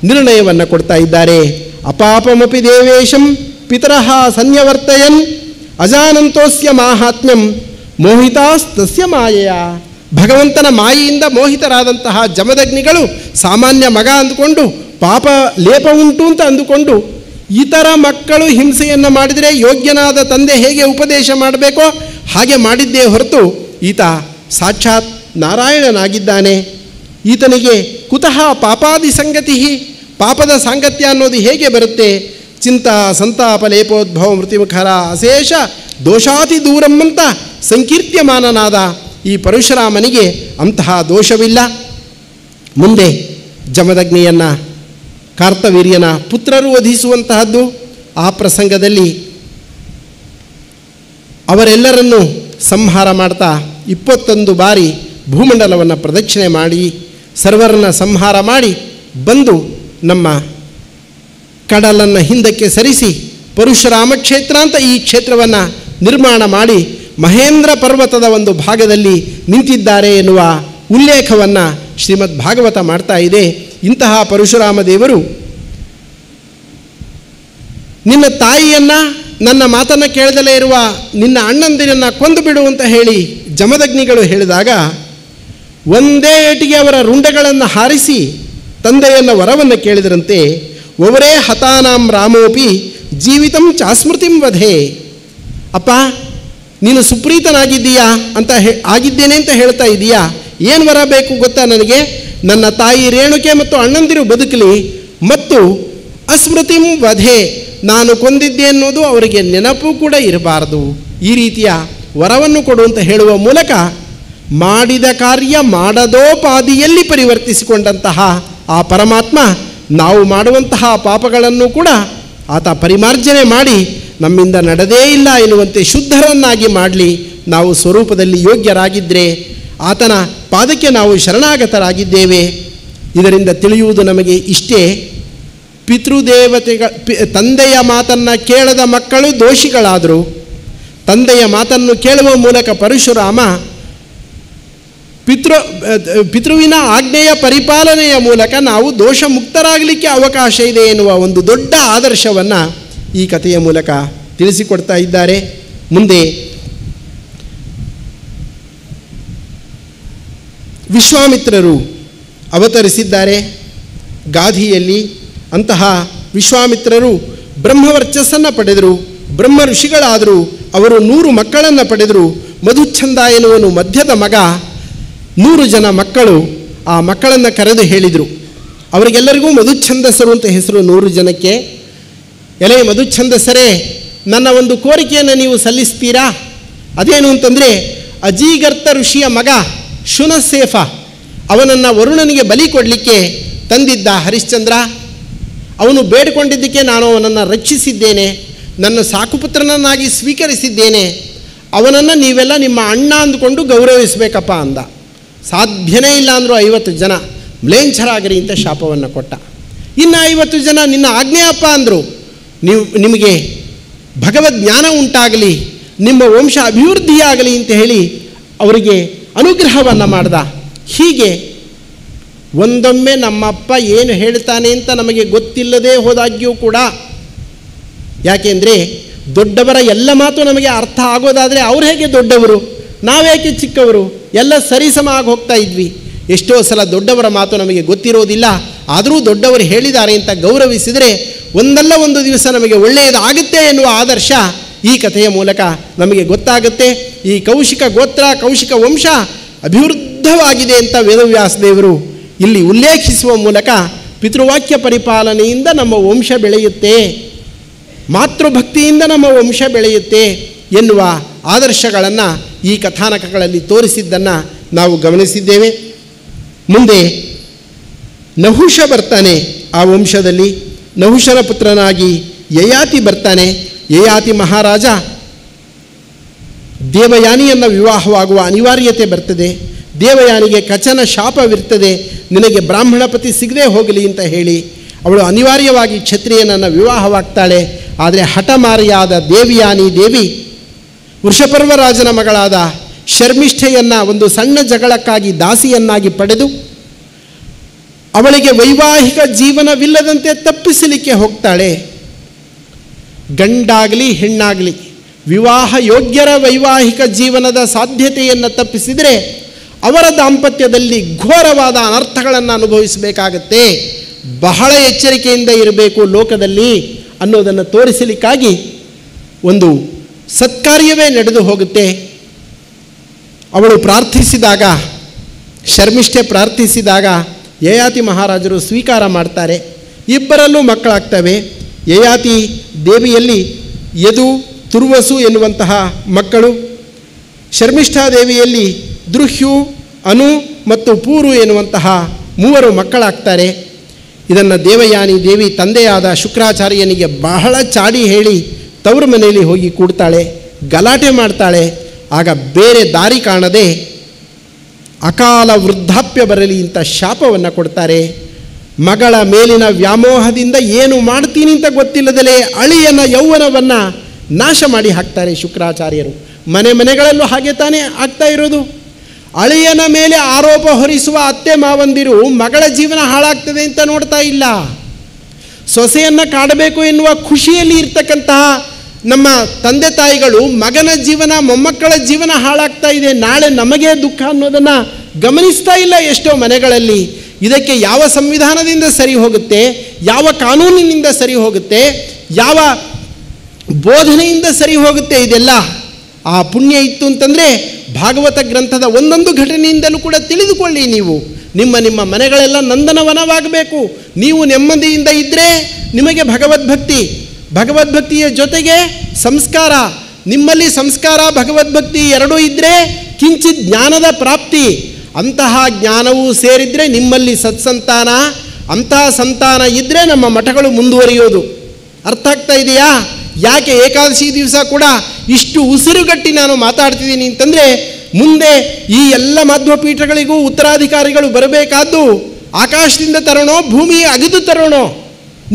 ನಿರ್ಣಯವನ್ನು ಕೊಡ್ತಾ ಇದ್ದಾರೆ. ಅಪಾಪಮಪಿ ದೇವೇಶಂ ಪಿತರಃ ಸನ್ಯವರ್ತಯನ್ ಅಜಾನಂತೋಸ್ಯ ಮಾಹಾತ್ಮ್ಯಂ ಮೋಹಿತಾಸ್ತಸ್ಯ ಮಾಯೆಯ. ಭಗವಂತನ ಮಾಯೆಯಿಂದ ಮೋಹಿತರಾದಂತಹ ಜಮದಗ್ನಿಗಳು ಸಾಮಾನ್ಯ ಮಗ ಅಂದುಕೊಂಡು ಪಾಪ ಲೇಪ ಉಂಟು ಅಂತ ಅಂದುಕೊಂಡು ಇತರ ಮಕ್ಕಳು ಹಿಂಸೆಯನ್ನು ಮಾಡಿದರೆ ಯೋಗ್ಯನಾದ ತಂದೆ ಹೇಗೆ ಉಪದೇಶ ಮಾಡಬೇಕೋ ಹಾಗೆ ಮಾಡಿದ್ದೇ ಹೊರತು ಈತ ಸಾಕ್ಷಾತ್ ನಾರಾಯಣನಾಗಿದ್ದಾನೆ. ಈತನಿಗೆ ಕುತಃ ಪಾಪಾದಿ ಸಂಗತಿ, ಪಾಪದ ಸಾಂಗತ್ಯ ಅನ್ನೋದು ಹೇಗೆ ಬರುತ್ತೆ? ಚಿಂತ ಸಂತಾಪ ಲೇಪೋದ್ಭವ ಮೃತ್ಯುಮುಖರ ಅಶೇಷ ದೋಷಾತಿ ದೂರಂ ಅಂತ ಸಂಕೀರ್ತ್ಯಮಾನನಾದ ಈ ಪರಶುರಾಮನಿಗೆ ಅಂತಹ ದೋಷವಿಲ್ಲ. ಮುಂದೆ ಜಮದಗ್ನಿಯನ್ನು ಕಾರ್ತವೀರ್ಯನ ಪುತ್ರರು ವಧಿಸುವಂತಹದ್ದು. ಆ ಪ್ರಸಂಗದಲ್ಲಿ ಅವರೆಲ್ಲರನ್ನೂ ಸಂಹಾರ ಮಾಡ್ತಾ 21 ಬಾರಿ ಭೂಮಂಡಲವನ್ನು ಪ್ರದಕ್ಷಿಣೆ ಮಾಡಿ ಸರ್ವರನ್ನು ಸಂಹಾರ ಮಾಡಿ ಬಂದು ನಮ್ಮ ಕಡಲನ್ನು ಹಿಂದಕ್ಕೆ ಸರಿಸಿ ಪರಶುರಾಮ ಕ್ಷೇತ್ರ ಅಂತ ಈ ಕ್ಷೇತ್ರವನ್ನು ನಿರ್ಮಾಣ ಮಾಡಿ ಮಹೇಂದ್ರ ಪರ್ವತದ ಒಂದು ಭಾಗದಲ್ಲಿ ನಿಂತಿದ್ದಾರೆ ಎನ್ನುವ ಉಲ್ಲೇಖವನ್ನು ಶ್ರೀಮದ್ ಭಾಗವತ ಮಾಡ್ತಾ ಇದೆ. ಇಂತಹ ಪರಶುರಾಮ ದೇವರು ನಿನ್ನ ತಾಯಿಯನ್ನು, ನನ್ನ ಮಾತನ್ನು ಕೇಳದಲೇ ಇರುವ ನಿನ್ನ ಅಣ್ಣಂದಿರನ್ನು ಕೊಂದು ಬಿಡು ಅಂತ ಹೇಳಿ ಜಮದಗ್ನಿಗಳು ಹೇಳಿದಾಗ ಒಂದೇ ಏಟಿಗೆ ಅವರ ರುಂಡಗಳನ್ನು ಹಾರಿಸಿ ತಂದೆಯನ್ನು ವರವನ್ನು ಕೇಳಿದರಂತೆ. ಒವರೇ ಹತಾನಾಂ ರಾಮೋಪಿ ಜೀವಿತಂ ಚಾಸ್ಮೃತಿಂ ವಧೆ. ಅಪ್ಪ, ನೀನು ಸುಪ್ರೀತನಾಗಿದ್ದೀಯಾ ಅಂತ ಆಗಿದ್ದೇನೆ ಅಂತ ಹೇಳ್ತಾ ಇದ್ದೀಯಾ, ಏನು ವರ ಬೇಕು ಗೊತ್ತಾ ನನಗೆ? ನನ್ನ ತಾಯಿ ರೇಣುಕೆ ಮತ್ತು ಅಣ್ಣಂದಿರು ಬದುಕಲಿ, ಮತ್ತು ಅಸ್ಮೃತಿಂ ವಧೆ, ನಾನು ಕೊಂದಿದ್ದೆ ಅನ್ನೋದು ಅವರಿಗೆ ನೆನಪು ಕೂಡ ಇರಬಾರದು. ಈ ರೀತಿಯ ವರವನ್ನು ಕೊಡು ಅಂತ ಹೇಳುವ ಮೂಲಕ ಮಾಡಿದ ಕಾರ್ಯ ಮಾಡದೋಪಾದಿಯಲ್ಲಿ ಪರಿವರ್ತಿಸಿಕೊಂಡಂತಹ ಆ ಪರಮಾತ್ಮ ನಾವು ಮಾಡುವಂತಹ ಪಾಪಗಳನ್ನು ಕೂಡ ಆತ ಪರಿಮಾರ್ಜನೆ ಮಾಡಿ ನಮ್ಮಿಂದ ನಡೆದೇ ಇಲ್ಲ ಎನ್ನುವಂತೆ ಶುದ್ಧರನ್ನಾಗಿ ಮಾಡಲಿ. ನಾವು ಸ್ವರೂಪದಲ್ಲಿ ಯೋಗ್ಯರಾಗಿದ್ದರೆ ಆತನ ಪಾದಕ್ಕೆ ನಾವು ಶರಣಾಗತರಾಗಿದ್ದೇವೆ. ಇದರಿಂದ ತಿಳಿಯುವುದು ನಮಗೆ ಇಷ್ಟೇ, ತಂದೆಯ ಮಾತನ್ನು ಕೇಳದ ಮಕ್ಕಳು ದೋಷಿಗಳಾದರು. ತಂದೆಯ ಮಾತನ್ನು ಕೇಳುವ ಮೂಲಕ ಪರಶುರಾಮ ಪಿತೃವಿನ ಆಜ್ಞೆಯ ಪರಿಪಾಲನೆಯ ಮೂಲಕ ನಾವು ದೋಷ ಮುಕ್ತರಾಗಲಿಕ್ಕೆ ಅವಕಾಶ ಇದೆ ಎನ್ನುವ ಒಂದು ದೊಡ್ಡ ಆದರ್ಶವನ್ನು ಈ ಕಥೆಯ ಮೂಲಕ ತಿಳಿಸಿಕೊಡ್ತಾ ಇದ್ದಾರೆ. ಮುಂದೆ ವಿಶ್ವಾಮಿತ್ರರು ಅವತರಿಸಿದ್ದಾರೆ ಗಾಧಿಯಲ್ಲಿ. ಅಂತಹ ವಿಶ್ವಾಮಿತ್ರರು ಬ್ರಹ್ಮವರ್ಚಸ್ಸನ್ನು ಪಡೆದರು, ಬ್ರಹ್ಮ ಋಷಿಗಳಾದರು. ಅವರು 100 ಮಕ್ಕಳನ್ನು ಪಡೆದರು. ಮಧುಚ್ಛಂದ ಎನ್ನುವನು ಮಧ್ಯದ ಮಗ. 100 ಜನ ಮಕ್ಕಳು. ಆ ಮಕ್ಕಳನ್ನು ಕರೆದು ಹೇಳಿದರು, ಅವರಿಗೆಲ್ಲರಿಗೂ ಮಧುಚ್ಛಂದಸರು ಅಂತ ಹೆಸರು 100 ಜನಕ್ಕೆ. ಎಲೆ ಮಧುಚ್ಛಂದಸರೇ, ನನ್ನ ಒಂದು ಕೋರಿಕೆಯನ್ನು ನೀವು ಸಲ್ಲಿಸ್ತೀರಾ? ಅದೇನು ಅಂತಂದರೆ, ಅಜೀಗರ್ತ ಋಷಿಯ ಮಗ ಶುನಸೇಫ ಅವನನ್ನು ವರುಣನಿಗೆ ಬಲಿ ಕೊಡಲಿಕ್ಕೆ ತಂದಿದ್ದ ಹರಿಶ್ಚಂದ್ರ. ಅವನು ಬೇಡಿಕೊಂಡಿದ್ದಕ್ಕೆ ನಾನು ಅವನನ್ನು ರಕ್ಷಿಸಿದ್ದೇನೆ, ನನ್ನ ಸಾಕುಪುತ್ರನನ್ನಾಗಿ ಸ್ವೀಕರಿಸಿದ್ದೇನೆ. ಅವನನ್ನು ನೀವೆಲ್ಲ ನಿಮ್ಮ ಅಣ್ಣ ಅಂದುಕೊಂಡು ಗೌರವಿಸಬೇಕಪ್ಪ ಅಂದ. ಸಾಧ್ಯನೇ ಇಲ್ಲ ಅಂದರು 50 ಜನ. ಮ್ಲೇಂಛರಾಗರಿ ಅಂತ ಶಾಪವನ್ನು ಕೊಟ್ಟ. ಇನ್ನು 50 ಜನ ನಿನ್ನ ಆಜ್ಞೆಯಪ್ಪ ಅಂದರು. ನಿಮಗೆ ಭಗವದ್ ಜ್ಞಾನ ಉಂಟಾಗಲಿ, ನಿಮ್ಮ ವಂಶ ಅಭಿವೃದ್ಧಿಯಾಗಲಿ ಅಂತ ಹೇಳಿ ಅವರಿಗೆ ಅನುಗ್ರಹವನ್ನು ಮಾಡ್ದ. ಹೀಗೆ ಒಂದೊಮ್ಮೆ ನಮ್ಮಪ್ಪ ಏನು ಹೇಳ್ತಾನೆ ಅಂತ ನಮಗೆ ಗೊತ್ತಿಲ್ಲದೆ ಹೋದಾಗ್ಯೂ ಕೂಡ, ಯಾಕೆಂದರೆ ದೊಡ್ಡವರ ಎಲ್ಲ ಮಾತು ನಮಗೆ ಅರ್ಥ ಆಗೋದಾದರೆ ಅವ್ರು ಹೇಗೆ ದೊಡ್ಡವರು, ನಾವೇಕೆ ಚಿಕ್ಕವರು, ಎಲ್ಲ ಸರಿಸಮ ಆಗಿ ಹೋಗ್ತಾ ಇದ್ವಿ. ಎಷ್ಟೋ ಸಲ ದೊಡ್ಡವರ ಮಾತು ನಮಗೆ ಗೊತ್ತಿರೋದಿಲ್ಲ, ಆದರೂ ದೊಡ್ಡವರು ಹೇಳಿದ್ದಾರೆ ಅಂತ ಗೌರವಿಸಿದರೆ ಒಂದಲ್ಲ ಒಂದು ದಿವಸ ನಮಗೆ ಒಳ್ಳೆಯದಾಗುತ್ತೆ ಎನ್ನುವ ಆದರ್ಶ ಈ ಕಥೆಯ ಮೂಲಕ ನಮಗೆ ಗೊತ್ತಾಗುತ್ತೆ. ಈ ಕೌಶಿಕ ಗೋತ್ರ, ಕೌಶಿಕ ವಂಶ ಅಭಿವೃದ್ಧವಾಗಿದೆ ಅಂತ ವೇದವ್ಯಾಸದೇವರು ಇಲ್ಲಿ ಉಲ್ಲೇಖಿಸುವ ಮೂಲಕ ಪಿತೃವಾಕ್ಯ ಪರಿಪಾಲನೆಯಿಂದ ನಮ್ಮ ವಂಶ ಬೆಳೆಯುತ್ತೆ, ಮಾತೃಭಕ್ತಿಯಿಂದ ನಮ್ಮ ವಂಶ ಬೆಳೆಯುತ್ತೆ ಎನ್ನುವ ಆದರ್ಶಗಳನ್ನು ಈ ಕಥಾನಕಗಳಲ್ಲಿ ತೋರಿಸಿದ್ದನ್ನು ನಾವು ಗಮನಿಸಿದ್ದೇವೆ. ಮುಂದೆ ನಹುಷ ಬರ್ತಾನೆ. ಆ ವಂಶದಲ್ಲಿ ನಹುಷನ ಪುತ್ರನಾಗಿ ಯಯಾತಿ ಬರ್ತಾನೆ. ಯಯಾತಿ ಮಹಾರಾಜ ದೇವಯಾನಿಯನ್ನು ವಿವಾಹವಾಗುವ ಅನಿವಾರ್ಯತೆ ಬರ್ತದೆ. ದೇವಯಾನಿಗೆ ಕಚನ ಶಾಪವಿರ್ತದೆ, ನಿನಗೆ ಬ್ರಾಹ್ಮಣ ಪತಿ ಸಿಗದೆ ಹೋಗಲಿ ಅಂತ ಹೇಳಿ ಅವಳು ಅನಿವಾರ್ಯವಾಗಿ ಕ್ಷತ್ರಿಯನನ್ನು ವಿವಾಹವಾಗ್ತಾಳೆ. ಆದರೆ ಹಠಮಾರಿಯಾದ ದೇವಯಾನಿ ದೇವಿ ವೃಷಪರ್ವರಾಜನ ಮಗಳಾದ ಶರ್ಮಿಷ್ಠೆಯನ್ನು ಒಂದು ಸಣ್ಣ ಜಗಳಕ್ಕಾಗಿ ದಾಸಿಯನ್ನಾಗಿ ಪಡೆದು ಅವಳಿಗೆ ವೈವಾಹಿಕ ಜೀವನವಿಲ್ಲದಂತೆ ತಪ್ಪಿಸಲಿಕ್ಕೆ ಹೋಗ್ತಾಳೆ. ಗಂಡಾಗಲಿ ಹೆಣ್ಣಾಗಲಿ ವಿವಾಹ ಯೋಗ್ಯರ ವೈವಾಹಿಕ ಜೀವನದ ಸಾಧ್ಯತೆಯನ್ನು ತಪ್ಪಿಸಿದರೆ ಅವರ ದಾಂಪತ್ಯದಲ್ಲಿ ಘೋರವಾದ ಅನರ್ಥಗಳನ್ನು ಅನುಭವಿಸಬೇಕಾಗತ್ತೆ. ಬಹಳ ಎಚ್ಚರಿಕೆಯಿಂದ ಇರಬೇಕು ಲೋಕದಲ್ಲಿ ಅನ್ನೋದನ್ನು ತೋರಿಸಲಿಕ್ಕಾಗಿ ಒಂದು ಸತ್ಕಾರ್ಯವೇ ನಡೆದು ಹೋಗುತ್ತೆ. ಅವಳು ಪ್ರಾರ್ಥಿಸಿದಾಗ, ಶರ್ಮಿಷ್ಠೆ ಪ್ರಾರ್ಥಿಸಿದಾಗ ಯಯಾತಿ ಮಹಾರಾಜರು ಸ್ವೀಕಾರ ಮಾಡ್ತಾರೆ. ಇಬ್ಬರಲ್ಲೂ ಮಕ್ಕಳಾಗ್ತವೆ. ಯಯಾತಿ ದೇವಿಯಲ್ಲಿ ಯದು, ತುರ್ವಸು ಎನ್ನುವಂತಹ ಮಕ್ಕಳು, ಶರ್ಮಿಷ್ಠಾದೇವಿಯಲ್ಲಿ ದೃಹ್ಯು, ಅನು ಮತ್ತು ಪೂರು ಎನ್ನುವಂತಹ 3 ಮಕ್ಕಳಾಗ್ತಾರೆ. ಇದನ್ನು ದೇವಯಾನಿ ದೇವಿ ತಂದೆಯಾದ ಶುಕ್ರಾಚಾರ್ಯನಿಗೆ ಬಹಳ ಚಾಡಿ ಹೇಳಿ ತವರು ಮನೆಯಲ್ಲಿ ಹೋಗಿ ಕೂಡ್ತಾಳೆ, ಗಲಾಟೆ ಮಾಡ್ತಾಳೆ. ಆಗ ಬೇರೆ ದಾರಿ ಕಾಣದೆ ಅಕಾಲ ವೃದ್ಧಾಪ್ಯ ಬರಲಿ ಅಂತ ಶಾಪವನ್ನು ಕೊಡ್ತಾರೆ. ಮಗಳ ಮೇಲಿನ ವ್ಯಾಮೋಹದಿಂದ ಏನು ಮಾಡ್ತೀನಿ ಅಂತ ಗೊತ್ತಿಲ್ಲದಲೇ ಅಳಿಯನ ಯೌವನವನ್ನು ನಾಶ ಮಾಡಿ ಹಾಕ್ತಾರೆ ಶುಕ್ರಾಚಾರ್ಯರು. ಮನೆಗಳಲ್ಲೂ ಹಾಗೆ ತಾನೇ ಆಗ್ತಾ ಇರೋದು. ಅಳಿಯನ ಮೇಲೆ ಆರೋಪ ಹೊರಿಸುವ ಅತ್ತೆ ಮಾವಂದಿರು ಮಗಳ ಜೀವನ ಹಾಳಾಗ್ತದೆ ಅಂತ ನೋಡ್ತಾ ಇಲ್ಲ. ಸೊಸೆಯನ್ನು ಕಾಡಬೇಕು ಎನ್ನುವ ಖುಷಿಯಲ್ಲಿ ಇರ್ತಕ್ಕಂತಹ ನಮ್ಮ ತಂದೆ ತಾಯಿಗಳು ಮಗನ ಜೀವನ ಮೊಮ್ಮಕ್ಕಳ ಜೀವನ ಹಾಳಾಗ್ತಾ ಇದೆ, ನಾಳೆ ನಮಗೆ ದುಃಖ ಅನ್ನೋದನ್ನು ಗಮನಿಸ್ತಾ ಇಲ್ಲ ಎಷ್ಟೋ ಮನೆಗಳಲ್ಲಿ. ಇದಕ್ಕೆ ಯಾವ ಸಂವಿಧಾನದಿಂದ ಸರಿ ಹೋಗುತ್ತೆ, ಯಾವ ಕಾನೂನಿನಿಂದ ಸರಿ ಹೋಗುತ್ತೆ, ಯಾವ ಬೋಧನೆಯಿಂದ ಸರಿ ಹೋಗುತ್ತೆ? ಇದೆಲ್ಲ ಆ ಪುಣ್ಯ ಇತ್ತು ಅಂತಂದರೆ ಭಾಗವತ ಗ್ರಂಥದ ಒಂದೊಂದು ಘಟನೆಯಿಂದಲೂ ಕೂಡ ತಿಳಿದುಕೊಳ್ಳಿ. ನೀವು ನಿಮ್ಮ ಮನೆಗಳೆಲ್ಲ ನಂದನವನವಾಗಬೇಕು. ನೀವು ನೆಮ್ಮದಿಯಿಂದ ಇದ್ದರೆ ನಿಮಗೆ ಭಗವದ್ಭಕ್ತಿಯ ಜೊತೆಗೆ ಸಂಸ್ಕಾರ, ನಿಮ್ಮಲ್ಲಿ ಸಂಸ್ಕಾರ ಭಗವದ್ಭಕ್ತಿ ಎರಡೂ ಇದ್ದರೆ ಕಿಂಚಿತ್ ಜ್ಞಾನದ ಪ್ರಾಪ್ತಿ. ಅಂತಹ ಜ್ಞಾನವೂ ಸೇರಿದರೆ ನಿಮ್ಮಲ್ಲಿ ಸತ್ಸಂತಾನ, ಅಂತಹ ಸಂತಾನ ಇದ್ದರೆ ನಮ್ಮ ಮಠಗಳು ಮುಂದುವರಿಯೋದು. ಅರ್ಥ ಆಗ್ತಾ ಇದೆಯಾ? ಯಾಕೆ ಏಕಾದಶಿ ದಿವಸ ಕೂಡ ಇಷ್ಟು ಉಸಿರುಗಟ್ಟಿ ನಾನು ಮಾತಾಡ್ತಿದ್ದೀನಿ ಅಂತಂದರೆ, ಮುಂದೆ ಈ ಎಲ್ಲ ಮಧ್ವಪೀಠಗಳಿಗೂ ಉತ್ತರಾಧಿಕಾರಿಗಳು ಬರಬೇಕಾದ್ದು ಆಕಾಶದಿಂದ ತರೋಣೋ ಭೂಮಿ ಅಗಿದು ತರೋಣೋ,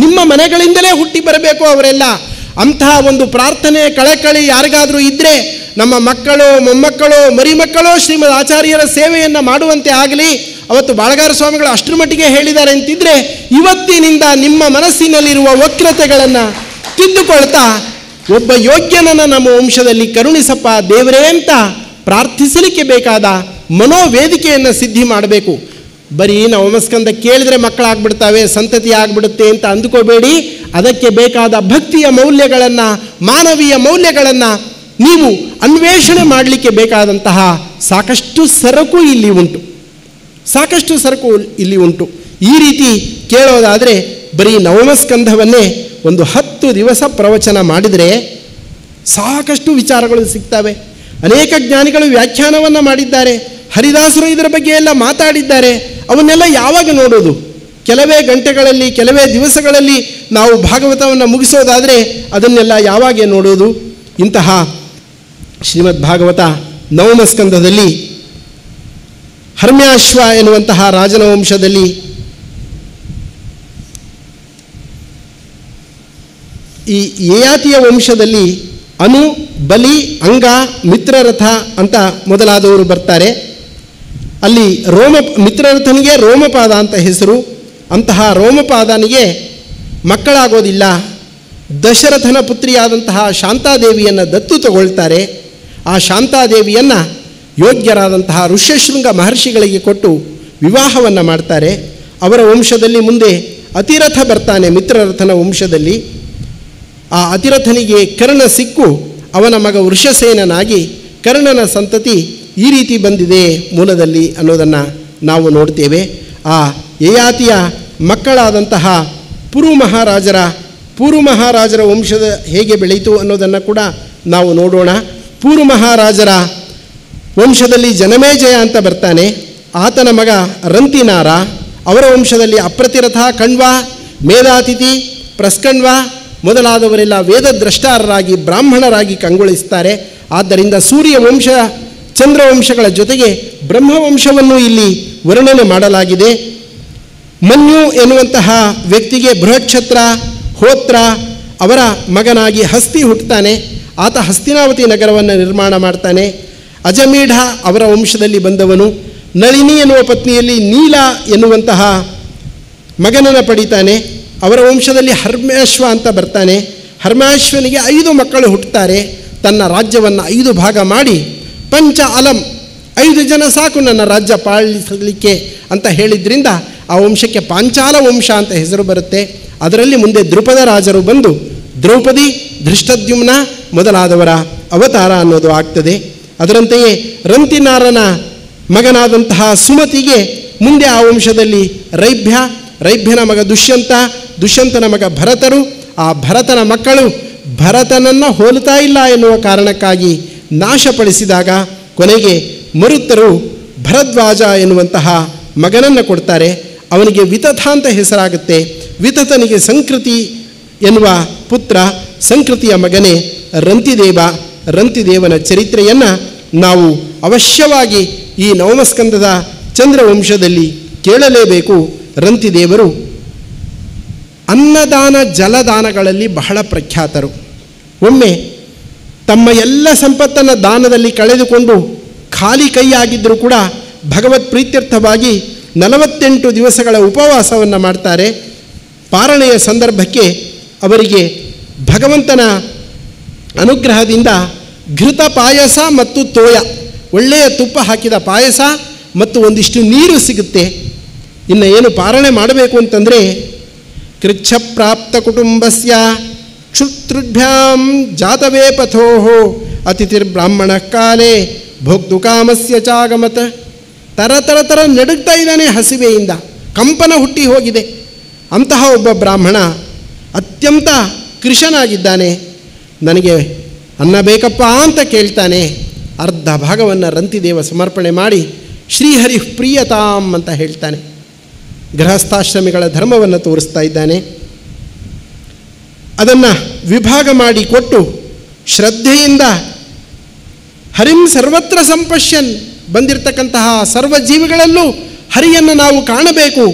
ನಿಮ್ಮ ಮನೆಗಳಿಂದಲೇ ಹುಟ್ಟಿ ಬರಬೇಕು ಅವರೆಲ್ಲ. ಅಂತಹ ಒಂದು ಪ್ರಾರ್ಥನೆ ಕಳಕಳಿ ಯಾರಿಗಾದರೂ ಇದ್ದರೆ ನಮ್ಮ ಮಕ್ಕಳು ಮೊಮ್ಮಕ್ಕಳು ಮರಿಮಕ್ಕಳು ಶ್ರೀಮದ್ ಆಚಾರ್ಯರ ಸೇವೆಯನ್ನು ಮಾಡುವಂತೆ ಆಗಲಿ. ಅವತ್ತು ಬಾಳಗಾರ ಸ್ವಾಮಿಗಳು ಅಷ್ಟರ ಮಟ್ಟಿಗೆ ಹೇಳಿದ್ದಾರೆ ಅಂತಿದ್ರೆ, ಇವತ್ತಿನಿಂದ ನಿಮ್ಮ ಮನಸ್ಸಿನಲ್ಲಿರುವ ವಕ್ರತೆಗಳನ್ನು ತಿದ್ದುಕೊಳ್ತಾ ಒಬ್ಬ ಯೋಗ್ಯನನ್ನು ನಮ್ಮ ವಂಶದಲ್ಲಿ ಕರುಣಿಸಪ್ಪ ದೇವರೇ ಅಂತ ಪ್ರಾರ್ಥಿಸಲಿಕ್ಕೆ ಬೇಕಾದ ಮನೋವೇದಿಕೆಯನ್ನು ಸಿದ್ಧಿ ಮಾಡಬೇಕು. ಬರೀ ನವಮಸ್ಕಂದ ಕೇಳಿದ್ರೆ ಮಕ್ಕಳಾಗ್ಬಿಡ್ತಾವೆ, ಸಂತತಿ ಆಗ್ಬಿಡುತ್ತೆ ಅಂತ ಅಂದುಕೋಬೇಡಿ. ಅದಕ್ಕೆ ಬೇಕಾದ ಭಕ್ತಿಯ ಮೌಲ್ಯಗಳನ್ನು, ಮಾನವೀಯ ಮೌಲ್ಯಗಳನ್ನು ನೀವು ಅನ್ವೇಷಣೆ ಮಾಡಲಿಕ್ಕೆ ಬೇಕಾದಂತಹ ಸಾಕಷ್ಟು ಸರಕು ಇಲ್ಲಿ ಉಂಟು. ಈ ರೀತಿ ಕೇಳೋದಾದರೆ ಬರೀ ನವಮಸ್ಕಂಧವನ್ನೇ ಒಂದು 10 ದಿವಸ ಪ್ರವಚನ ಮಾಡಿದರೆ ಸಾಕಷ್ಟು ವಿಚಾರಗಳು ಸಿಗ್ತವೆ. ಅನೇಕ ಜ್ಞಾನಿಗಳು ವ್ಯಾಖ್ಯಾನವನ್ನು ಮಾಡಿದ್ದಾರೆ, ಹರಿದಾಸರು ಇದರ ಬಗ್ಗೆ ಎಲ್ಲ ಮಾತಾಡಿದ್ದಾರೆ. ಅವನ್ನೆಲ್ಲ ಯಾವಾಗ ನೋಡೋದು? ಕೆಲವೇ ಗಂಟೆಗಳಲ್ಲಿ, ಕೆಲವೇ ದಿವಸಗಳಲ್ಲಿ ನಾವು ಭಾಗವತವನ್ನು ಮುಗಿಸೋದಾದರೆ ಅದನ್ನೆಲ್ಲ ಯಾವಾಗ ನೋಡೋದು? ಇಂತಹ ಶ್ರೀಮದ್ ಭಾಗವತ ನವಮಸ್ಕಂಧದಲ್ಲಿ ಹರ್ಮ್ಯಾಶ್ವ ಎನ್ನುವಂತಹ ರಾಜನ ವಂಶದಲ್ಲಿ ಈ ಯಯಾತಿಯ ವಂಶದಲ್ಲಿ ಅನು, ಬಲಿ, ಅಂಗ, ಮಿತ್ರರಥ ಅಂತ ಮೊದಲಾದವರು ಬರ್ತಾರೆ. ಅಲ್ಲಿ ಮಿತ್ರರಥನಿಗೆ ರೋಮಪಾದ ಅಂತ ಹೆಸರು. ಅಂತಹ ರೋಮಪಾದನಿಗೆ ಮಕ್ಕಳಾಗೋದಿಲ್ಲ. ದಶರಥನ ಪುತ್ರಿಯಾದಂತಹ ಶಾಂತಾದೇವಿಯನ್ನು ದತ್ತು ತಗೊಳ್ತಾರೆ. ಆ ಶಾಂತಾದೇವಿಯನ್ನು ಯೋಗ್ಯರಾದಂತಹ ಋಷ್ಯಶೃಂಗ ಮಹರ್ಷಿಗಳಿಗೆ ಕೊಟ್ಟು ವಿವಾಹವನ್ನು ಮಾಡ್ತಾರೆ. ಅವರ ವಂಶದಲ್ಲಿ ಮುಂದೆ ಅತಿರಥ ಬರ್ತಾನೆ. ಮಿತ್ರರಥನ ವಂಶದಲ್ಲಿ ಆ ಅತಿರಥನಿಗೆ ಕರ್ಣ ಸಿಕ್ಕು ಅವನ ಮಗ ವೃಷಸೇನನಾಗಿ ಕರ್ಣನ ಸಂತತಿ ಈ ರೀತಿ ಬಂದಿದೆ ಮೂಲದಲ್ಲಿ ಅನ್ನೋದನ್ನು ನಾವು ನೋಡ್ತೇವೆ. ಆ ಯಯಾತಿಯ ಮಕ್ಕಳಾದಂತಹ ಪುರು ಮಹಾರಾಜರ ವಂಶದ ಹೇಗೆ ಬೆಳೀತು ಅನ್ನೋದನ್ನು ಕೂಡ ನಾವು ನೋಡೋಣ. ಪುರು ಮಹಾರಾಜರ ವಂಶದಲ್ಲಿ ಜನಮೇಜಯ ಅಂತ ಬರ್ತಾನೆ. ಆತನ ಮಗ ರಂತಿನಾರ. ಅವರ ವಂಶದಲ್ಲಿ ಅಪ್ರತಿರಥ, ಕಣ್ವ, ಮೇಧಾತಿಥಿ, ಪ್ರಸ್ಕಣ್ವ ಮೊದಲಾದವರೆಲ್ಲ ವೇದದ್ರಷ್ಟಾರರಾಗಿ ಬ್ರಾಹ್ಮಣರಾಗಿ ಕಂಗೊಳಿಸ್ತಾರೆ. ಆದ್ದರಿಂದ ಸೂರ್ಯ ವಂಶ ಚಂದ್ರವಂಶಗಳ ಜೊತೆಗೆ ಬ್ರಹ್ಮವಂಶವನ್ನು ಇಲ್ಲಿ ವರ್ಣನೆ ಮಾಡಲಾಗಿದೆ. ಮನ್ಯು ಎನ್ನುವಂತಹ ವ್ಯಕ್ತಿಗೆ ಬೃಹಕ್ಷತ್ರ, ಹೋತ್ರ ಅವರ ಮಗನಾಗಿ ಹಸ್ತಿ ಹುಟ್ಟುತ್ತಾನೆ. ಆತ ಹಸ್ತಿನಾವತಿ ನಗರವನ್ನು ನಿರ್ಮಾಣ ಮಾಡ್ತಾನೆ. ಅಜಮೀಢ ಅವರ ವಂಶದಲ್ಲಿ ಬಂದವನು. ನಳಿನಿ ಎನ್ನುವ ಪತ್ನಿಯಲ್ಲಿ ನೀಲ ಎನ್ನುವಂತಹ ಮಗನನ್ನು ಪಡಿತಾನೆ. ಅವರ ವಂಶದಲ್ಲಿ ಹರ್ಮ್ಯಾಶ್ವ ಅಂತ ಬರ್ತಾನೆ. ಹರ್ಮ್ಯಾಶ್ವನಿಗೆ 5 ಮಕ್ಕಳು ಹುಟ್ಟುತ್ತಾರೆ. ತನ್ನ ರಾಜ್ಯವನ್ನು 5 ಭಾಗ ಮಾಡಿ ಪಂಚ ಅಲಂ 5 ಜನ ಸಾಕು ನನ್ನ ರಾಜ್ಯ ಪಾಲಿಸಲಿಕ್ಕೆ ಅಂತ ಹೇಳಿದ್ರಿಂದ ಆ ವಂಶಕ್ಕೆ ಪಾಂಚಾಲ ವಂಶ ಅಂತ ಹೆಸರು ಬರುತ್ತೆ. ಅದರಲ್ಲಿ ಮುಂದೆ ದ್ರುಪದ ರಾಜರು ಬಂದು ದ್ರೌಪದಿ, ಧೃಷ್ಟದ್ಯುಮ್ನ ಮೊದಲಾದವರ ಅವತಾರ ಅನ್ನೋದು ಆಗ್ತದೆ. ಅದರಂತೆಯೇ ರಂತಿನಾರನ ಮಗನಾದಂತಹ ಸುಮತಿಗೆ ಮುಂದೆ ಆ ವಂಶದಲ್ಲಿ ರೈಭ್ಯನ ಮಗ ದುಷ್ಯಂತನ ಮಗ ಭರತರು. ಆ ಭರತನ ಮಕ್ಕಳು ಭರತನನ್ನು ಹೋಲುತ್ತಾ ಇಲ್ಲ ಎನ್ನುವ ಕಾರಣಕ್ಕಾಗಿ ನಾಶಪಡಿಸಿದಾಗ ಕೊನೆಗೆ ಮರುತ್ತರು ಭರದ್ವಾಜ ಎನ್ನುವಂತಹ ಮಗನನ್ನು ಕೊಡ್ತಾರೆ. ಅವನಿಗೆ ವಿತಥ ಅಂತ ಹೆಸರಾಗುತ್ತೆ. ವಿತಥನಿಗೆ ಸಂಕೃತಿ ಎನ್ನುವ ಪುತ್ರ, ಸಂಕೃತಿಯ ಮಗನೇ ರಂತಿದೇವ. ರಂತಿದೇವನ ಚರಿತ್ರೆಯನ್ನು ನಾವು ಅವಶ್ಯವಾಗಿ ಈ ನವಮಸ್ಕಂದದ ಚಂದ್ರವಂಶದಲ್ಲಿ ಕೇಳಲೇಬೇಕು. ರಂತಿದೇವರು ಅನ್ನದಾನ ಜಲದಾನಗಳಲ್ಲಿ ಬಹಳ ಪ್ರಖ್ಯಾತರು. ಒಮ್ಮೆ ತಮ್ಮ ಎಲ್ಲ ಸಂಪತ್ತನ್ನು ದಾನದಲ್ಲಿ ಕಳೆದುಕೊಂಡು ಖಾಲಿ ಕೈಯಾಗಿದ್ದರೂ ಕೂಡ ಭಗವತ್ ಪ್ರೀತ್ಯರ್ಥವಾಗಿ 48 ದಿವಸಗಳ ಉಪವಾಸವನ್ನು ಮಾಡ್ತಾರೆ. ಪಾರಣೆಯ ಸಂದರ್ಭಕ್ಕೆ ಅವರಿಗೆ ಭಗವಂತನ ಅನುಗ್ರಹದಿಂದ ಘೃತ ಪಾಯಸ ಮತ್ತು ತೋಯ, ಒಳ್ಳೆಯ ತುಪ್ಪ ಹಾಕಿದ ಪಾಯಸ ಮತ್ತು ಒಂದಿಷ್ಟು ನೀರು ಸಿಗುತ್ತೆ. ಇನ್ನು ಏನು ಪಾರಣೆ ಮಾಡಬೇಕು ಅಂತಂದರೆ, ಕೃಚ್ಛ ಪ್ರಾಪ್ತ ಕುಟುಂಬಸ್ಯ ಕ್ಷುತೃಭ್ಯಾಂ ಜಾತವೇ ಪಥೋ ಅತಿಥಿರ್ಬ್ರಾಹ್ಮಣ ಕಾಲೇ ಭೋಕ್ತು ಕಾಮಸ್ಯ ಚಾಗಮತ. ತರ ನಡುಗ್ತಾ ಇದ್ದಾನೆ ಹಸಿವೆಯಿಂದ, ಕಂಪನ ಹುಟ್ಟಿ ಹೋಗಿದೆ. ಅಂತಹ ಒಬ್ಬ ಬ್ರಾಹ್ಮಣ ಅತ್ಯಂತ ಕೃಶನಾಗಿದ್ದಾನೆ. ನನಗೆ ಅನ್ನ ಬೇಕಪ್ಪ ಅಂತ ಕೇಳ್ತಾನೆ. ಅರ್ಧ ಭಾಗವನ್ನು ರಂತಿದೇವ ಸಮರ್ಪಣೆ ಮಾಡಿ ಶ್ರೀಹರಿ ಪ್ರಿಯತಾಂ ಅಂತ ಹೇಳ್ತಾನೆ. ಗೃಹಸ್ಥಾಶ್ರಮಿಗಳ ಧರ್ಮವನ್ನು ತೋರಿಸ್ತಾ ಇದ್ದಾನೆ. ಅದನ್ನು ವಿಭಾಗ ಮಾಡಿ ಕೊಟ್ಟು ಶ್ರದ್ಧೆಯಿಂದ ಹರಿಂ ಸರ್ವತ್ರ ಸಂಪಶ್ಯನ್, ಬಂದಿರತಕ್ಕಂತಹ ಸರ್ವಜೀವಿಗಳಲ್ಲೂ ಹರಿಯನ್ನು ನಾವು ಕಾಣಬೇಕು.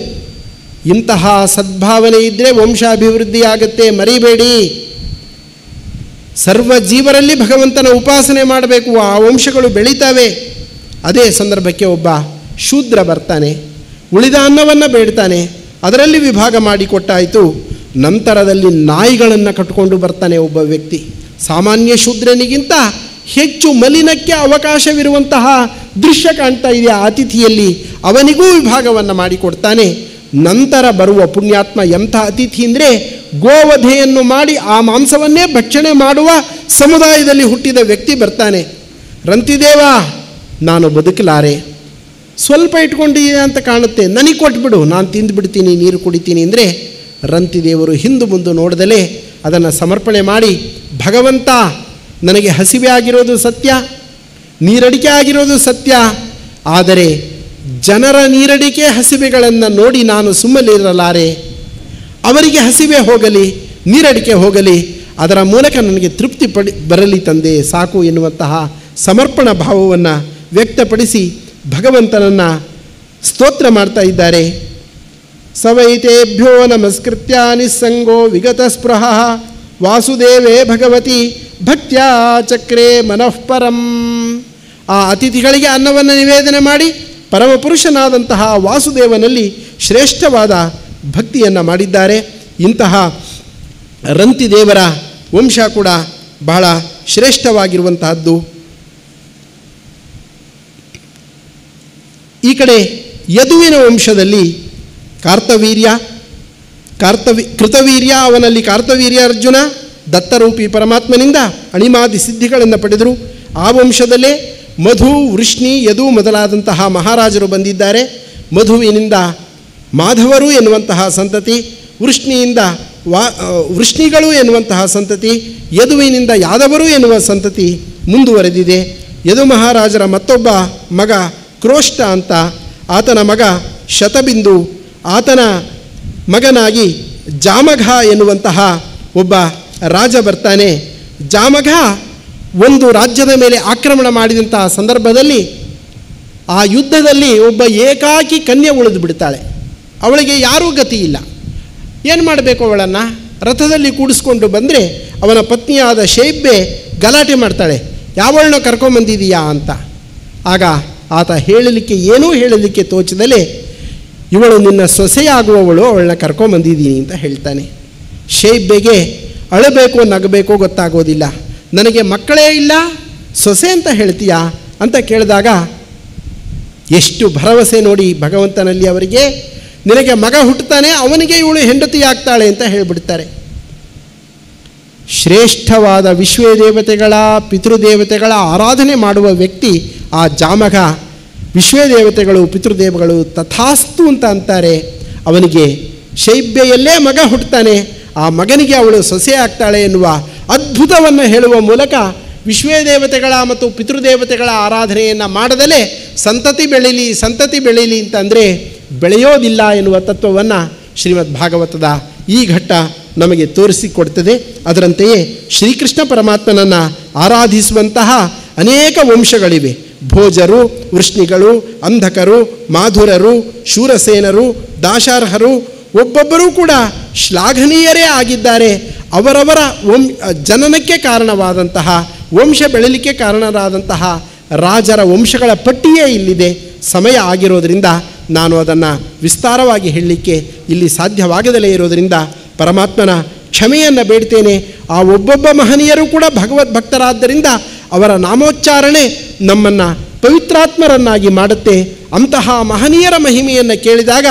ಇಂತಹ ಸದ್ಭಾವನೆ ಇದ್ದರೆ ವಂಶಾಭಿವೃದ್ಧಿ ಆಗುತ್ತೆ, ಮರಿಬೇಡಿ. ಸರ್ವಜೀವರಲ್ಲಿ ಭಗವಂತನ ಉಪಾಸನೆ ಮಾಡಬೇಕು, ಆ ವಂಶಗಳು ಬೆಳೀತವೆ. ಅದೇ ಸಂದರ್ಭಕ್ಕೆ ಒಬ್ಬ ಶೂದ್ರ ಬರ್ತಾನೆ, ಉಳಿದ ಅನ್ನವನ್ನು ಬೇಡ್ತಾನೆ. ಅದರಲ್ಲಿ ವಿಭಾಗ ಮಾಡಿಕೊಟ್ಟಾಯಿತು. ನಂತರದಲ್ಲಿ ನಾಯಿಗಳನ್ನು ಕಟ್ಟಿಕೊಂಡು ಬರ್ತಾನೆ ಒಬ್ಬ ವ್ಯಕ್ತಿ. ಸಾಮಾನ್ಯ ಶೂದ್ರನಿಗಿಂತ ಹೆಚ್ಚು ಮಲಿನಕ್ಕೆ ಅವಕಾಶವಿರುವಂತಹ ದೃಶ್ಯ ಕಾಣ್ತಾ ಇದೆ ಆ ಅತಿಥಿಯಲ್ಲಿ. ಅವನಿಗೂ ವಿಭಾಗವನ್ನು ಮಾಡಿಕೊಡ್ತಾನೆ. ನಂತರ ಬರುವ ಪುಣ್ಯಾತ್ಮ ಎಂಥ ಅತಿಥಿ ಅಂದರೆ, ಗೋವಧೆಯನ್ನು ಮಾಡಿ ಆ ಮಾಂಸವನ್ನೇ ಭಕ್ಷಣೆ ಮಾಡುವ ಸಮುದಾಯದಲ್ಲಿ ಹುಟ್ಟಿದ ವ್ಯಕ್ತಿ ಬರ್ತಾನೆ. ರಂತಿದೇವ, ನಾನು ಬದುಕಲಾರೆ, ಸ್ವಲ್ಪ ಇಟ್ಕೊಂಡಿದೆ ಅಂತ ಕಾಣುತ್ತೆ, ನನಗೆ ಕೊಟ್ಬಿಡು, ನಾನು ತಿಂದುಬಿಡ್ತೀನಿ, ನೀರು ಕುಡಿತೀನಿ ಅಂದರೆ, ರಂತಿದೇವರು ಹಿಂದು ಮುಂದೆ ನೋಡದಲೇ ಅದನ್ನು ಸಮರ್ಪಣೆ ಮಾಡಿ, ಭಗವಂತ ನನಗೆ ಹಸಿವೆ ಆಗಿರೋದು ಸತ್ಯ, ನೀರಡಿಕೆ ಆಗಿರೋದು ಸತ್ಯ, ಆದರೆ ಜನರ ನೀರಡಿಕೆ ಹಸಿವೆಗಳನ್ನು ನೋಡಿ ನಾನು ಸುಮ್ಮನಿರಲಾರೆ. ಅವರಿಗೆ ಹಸಿವೆ ಹೋಗಲಿ, ನೀರಡಿಕೆ ಹೋಗಲಿ, ಅದರ ಮೂಲಕ ನನಗೆ ತೃಪ್ತಿ ಬರಲಿ ತಂದೆ, ಸಾಕು ಎನ್ನುವಂತಹ ಸಮರ್ಪಣಾ ಭಾವವನ್ನು ವ್ಯಕ್ತಪಡಿಸಿ ಭಗವಂತನನ್ನು ಸ್ತೋತ್ರ ಮಾಡ್ತಾ ಇದ್ದಾರೆ. ಸವೈತೇಭ್ಯೋ ನಮಸ್ಕೃತ್ಯ ನಿಸ್ಸಂಗೋ ವಿಗತ ಸ್ಪೃಹ ವಾಸುದೇವೇ ಭಗವತಿ ಭಕ್ತ್ಯಾ ಚಕ್ರೇ ಮನಃಪರಂ. ಆ ಅತಿಥಿಗಳಿಗೆ ಅನ್ನವನ್ನು ನಿವೇದನೆ ಮಾಡಿ ಪರಮಪುರುಷನಾದಂತಹ ವಾಸುದೇವನಲ್ಲಿ ಶ್ರೇಷ್ಠವಾದ ಭಕ್ತಿಯನ್ನು ಮಾಡಿದ್ದಾರೆ. ಇಂತಹ ರಂತಿದೇವರ ವಂಶ ಕೂಡ ಬಹಳ ಶ್ರೇಷ್ಠವಾಗಿರುವಂತಹದ್ದು. ಈ ಕಡೆ ಯದುವಿನ ವಂಶದಲ್ಲಿ ಕೃತವೀರ್ಯ, ಅವನಲ್ಲಿ ಕಾರ್ತವೀರ್ಯ ಅರ್ಜುನ ದತ್ತರೂಪಿ ಪರಮಾತ್ಮನಿಂದ ಅಣಿಮಾದಿ ಸಿದ್ಧಿಗಳನ್ನು ಪಡೆದರು. ಆ ವಂಶದಲ್ಲೇ ಮಧು, ವೃಷ್ಣಿ, ಯದು ಮೊದಲಾದಂತಹ ಮಹಾರಾಜರು ಬಂದಿದ್ದಾರೆ. ಮಧುವಿನಿಂದ ಮಾಧವರು ಎನ್ನುವಂತಹ ಸಂತತಿ, ವೃಷ್ಣಿಯಿಂದ ವೃಷ್ಣಿಗಳು ಎನ್ನುವಂತಹ ಸಂತತಿ, ಯದುವಿನಿಂದ ಯಾದವರು ಎನ್ನುವ ಸಂತತಿ ಮುಂದುವರೆದಿದೆ. ಯದು ಮಹಾರಾಜರ ಮತ್ತೊಬ್ಬ ಮಗ ಕ್ರೋಷ್ಟ ಅಂತ, ಆತನ ಮಗ ಶತಬಿಂದು, ಆತನ ಮಗನಾಗಿ ಜಾಮಘ ಎನ್ನುವಂತಹ ಒಬ್ಬ ರಾಜ ಬರ್ತಾನೆ. ಜಾಮಘ ಒಂದು ರಾಜ್ಯದ ಮೇಲೆ ಆಕ್ರಮಣ ಮಾಡಿದಂತಹ ಸಂದರ್ಭದಲ್ಲಿ ಆ ಯುದ್ಧದಲ್ಲಿ ಒಬ್ಬ ಏಕಾಕಿ ಕನ್ಯೆ ಉಳಿದು ಬಿಡ್ತಾಳೆ. ಅವಳಿಗೆ ಯಾರೂ ಗತಿ ಇಲ್ಲ. ಏನು ಮಾಡಬೇಕು? ಅವಳನ್ನು ರಥದಲ್ಲಿ ಕೂಡಿಸ್ಕೊಂಡು ಬಂದರೆ ಅವನ ಪತ್ನಿಯಾದ ಶೈಬ್ಯೆ ಗಲಾಟೆ ಮಾಡ್ತಾಳೆ, ಯಾವಳನ್ನ ಕರ್ಕೊಂಬಂದಿದೀಯಾ ಅಂತ. ಆಗ ಆತ ಏನೂ ಹೇಳಲಿಕ್ಕೆ ತೋಚದಲೇ, ಇವಳು ನಿನ್ನ ಸೊಸೆಯಾಗುವವಳು, ಅವಳನ್ನ ಕರ್ಕೊಂಬಂದಿದ್ದೀನಿ ಅಂತ ಹೇಳ್ತಾನೆ. ಶೈಬ್ಯೆಗೆ ಅಳಬೇಕೋ ನಗಬೇಕೋ ಗೊತ್ತಾಗೋದಿಲ್ಲ. ನನಗೆ ಮಕ್ಕಳೇ ಇಲ್ಲ, ಸೊಸೆ ಅಂತ ಹೇಳ್ತೀಯಾ ಅಂತ ಕೇಳಿದಾಗ ಎಷ್ಟು ಭರವಸೆ ನೋಡಿ ಭಗವಂತನಲ್ಲಿ ಅವರಿಗೆ. ನಿನಗೆ ಮಗ ಹುಟ್ಟುತ್ತಾನೆ, ಅವನಿಗೆ ಇವಳು ಹೆಂಡತಿಯಾಗ್ತಾಳೆ ಅಂತ ಹೇಳಿಬಿಡ್ತಾರೆ. ಶ್ರೇಷ್ಠವಾದ ವಿಶ್ವದೇವತೆಗಳ ಪಿತೃದೇವತೆಗಳ ಆರಾಧನೆ ಮಾಡುವ ವ್ಯಕ್ತಿ ಆ ಜಾಮಘ. ವಿಶ್ವದೇವತೆಗಳು ಪಿತೃದೇವಗಳು ತಥಾಸ್ತು ಅಂತ ಅಂತಾರೆ. ಅವನಿಗೆ ಶೈಬ್ಯೆಯಲ್ಲೇ ಮಗ ಹುಟ್ಟುತ್ತಾನೆ, ಆ ಮಗನಿಗೆ ಅವಳು ಸೊಸೆ ಆಗ್ತಾಳೆ ಎನ್ನುವ ಅದ್ಭುತವನ್ನು ಹೇಳುವ ಮೂಲಕ ವಿಶ್ವದೇವತೆಗಳ ಮತ್ತು ಪಿತೃದೇವತೆಗಳ ಆರಾಧನೆಯನ್ನು ಮಾಡದಲೇ ಸಂತತಿ ಬೆಳೀಲಿ ಅಂತಂದರೆ ಬೆಳೆಯೋದಿಲ್ಲ ಎನ್ನುವ ತತ್ವವನ್ನು ಶ್ರೀಮದ್ ಭಾಗವತದ ಈ ಘಟ್ಟ ನಮಗೆ ತೋರಿಸಿಕೊಡ್ತದೆ. ಅದರಂತೆಯೇ ಶ್ರೀಕೃಷ್ಣ ಪರಮಾತ್ಮನನ್ನು ಆರಾಧಿಸುವಂತಹ ಅನೇಕ ವಂಶಗಳಿವೆ. ಭೋಜರು, ವೃಷ್ಣಿಗಳು, ಅಂಧಕರು, ಮಾಧುರರು, ಶೂರಸೇನರು, ದಾಶಾರ್ಹರು ಒಬ್ಬೊಬ್ಬರೂ ಕೂಡ ಶ್ಲಾಘನೀಯರೇ ಆಗಿದ್ದಾರೆ. ಅವರವರ ಜನನಕ್ಕೆ ಕಾರಣವಾದಂತಹ, ವಂಶ ಬೆಳಲಿಕ್ಕೆ ಕಾರಣರಾದಂತಹ ರಾಜರ ವಂಶಗಳ ಪಟ್ಟಿಯೇ ಇಲ್ಲಿದೆ. ಸಮಯ ಆಗಿರೋದರಿಂದ ನಾನು ಅದನ್ನು ವಿಸ್ತಾರವಾಗಿ ಹೇಳಲಿಕ್ಕೆ ಇಲ್ಲಿ ಸಾಧ್ಯವಾಗದಲೇ ಇರೋದರಿಂದ ಪರಮಾತ್ಮನ ಕ್ಷಮೆಯನ್ನು ಬೇಡ್ತೇನೆ. ಆ ಒಬ್ಬೊಬ್ಬ ಮಹನೀಯರು ಕೂಡ ಭಗವದ್ಭಕ್ತರಾದ್ದರಿಂದ ಅವರ ನಾಮೋಚ್ಚಾರಣೆ ನಮ್ಮನ್ನು ಪವಿತ್ರಾತ್ಮರನ್ನಾಗಿ ಮಾಡುತ್ತೆ. ಅಂತಹ ಮಹನೀಯರ ಮಹಿಮೆಯನ್ನು ಕೇಳಿದಾಗ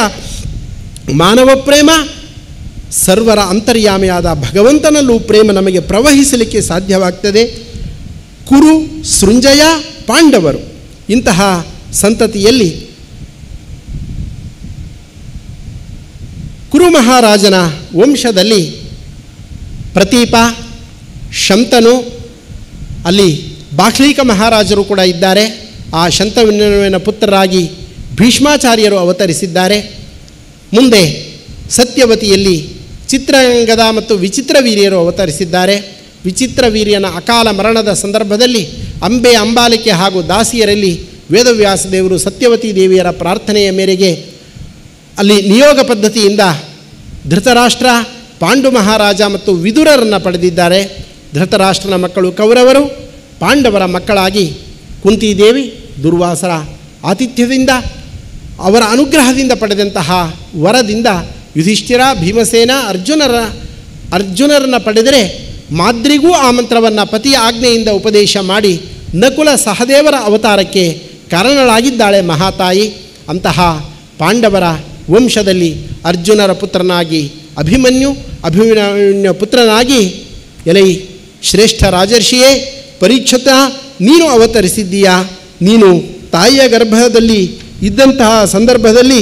ಮಾನವ ಪ್ರೇಮ, ಸರ್ವರ ಅಂತರ್ಯಾಮಿಯಾದ ಭಗವಂತನಲ್ಲೂ ಪ್ರೇಮ ನಮಗೆ ಪ್ರವಹಿಸಲಿಕ್ಕೆ ಸಾಧ್ಯವಾಗ್ತದೆ. ಕುರು, ಸೃಂಜಯ, ಪಾಂಡವರು ಇಂತಹ ಸಂತತಿಯಲ್ಲಿ ಕುರು ಮಹಾರಾಜನ ವಂಶದಲ್ಲಿ ಪ್ರತೀಪ, ಶಂತನು, ಅಲ್ಲಿ ಬಾಕ್ಲೀಕ ಮಹಾರಾಜರು ಕೂಡ ಇದ್ದಾರೆ. ಆ ಶಂತನುವಿನ ಪುತ್ರರಾಗಿ ಭೀಷ್ಮಾಚಾರ್ಯರು ಅವತರಿಸಿದ್ದಾರೆ. ಮುಂದೆ ಸತ್ಯವತಿಯಲ್ಲಿ ಚಿತ್ರರಂಗದ ಮತ್ತು ವಿಚಿತ್ರವೀರ್ಯರು ಅವತರಿಸಿದ್ದಾರೆ. ವಿಚಿತ್ರವೀರ್ಯನ ಅಕಾಲ ಮರಣದ ಸಂದರ್ಭದಲ್ಲಿ ಅಂಬಾಲಿಕೆ ಹಾಗೂ ದಾಸಿಯರಲ್ಲಿ ವೇದವ್ಯಾಸ ದೇವರು ಸತ್ಯವತಿ ದೇವಿಯರ ಪ್ರಾರ್ಥನೆಯ ಮೇರೆಗೆ ಅಲ್ಲಿ ನಿಯೋಗ ಪದ್ಧತಿಯಿಂದ ಧೃತರಾಷ್ಟ್ರ, ಪಾಂಡು ಮಹಾರಾಜ ಮತ್ತು ವಿದುರರನ್ನು ಪಡೆದಿದ್ದಾರೆ. ಧೃತರಾಷ್ಟ್ರನ ಮಕ್ಕಳು ಕೌರವರು, ಪಾಂಡವರ ಮಕ್ಕಳಾಗಿ ಕುಂತಿದೇವಿ ದುರ್ವಾಸರ ಆತಿಥ್ಯದಿಂದ ಅವರ ಅನುಗ್ರಹದಿಂದ ಪಡೆದಂತಹ ವರದಿಂದ ಯುಧಿಷ್ಠಿರ, ಭೀಮಸೇನ, ಅರ್ಜುನರನ್ನು ಪಡೆದರೆ ಮಾದ್ರಿಗೂ ಆ ಮಂತ್ರವನ್ನು ಪತಿಯ ಆಜ್ಞೆಯಿಂದ ಉಪದೇಶ ಮಾಡಿ ನಕುಲ ಸಹದೇವರ ಅವತಾರಕ್ಕೆ ಕಾರಣಳಾಗಿದ್ದಾಳೆ ಮಹಾತಾಯಿ. ಅಂತಹ ಪಾಂಡವರ ವಂಶದಲ್ಲಿ ಅರ್ಜುನರ ಪುತ್ರನಾಗಿ ಅಭಿಮನ್ಯು ಪುತ್ರನಾಗಿ ಎಲೈ ಶ್ರೇಷ್ಠ ರಾಜರ್ಷಿಯೇ ಪರೀಕ್ಷಿತ, ನೀನು ಅವತರಿಸಿದ್ದೀಯಾ. ನೀನು ತಾಯಿಯ ಗರ್ಭದಲ್ಲಿ ಇದ್ದಂತಹ ಸಂದರ್ಭದಲ್ಲಿ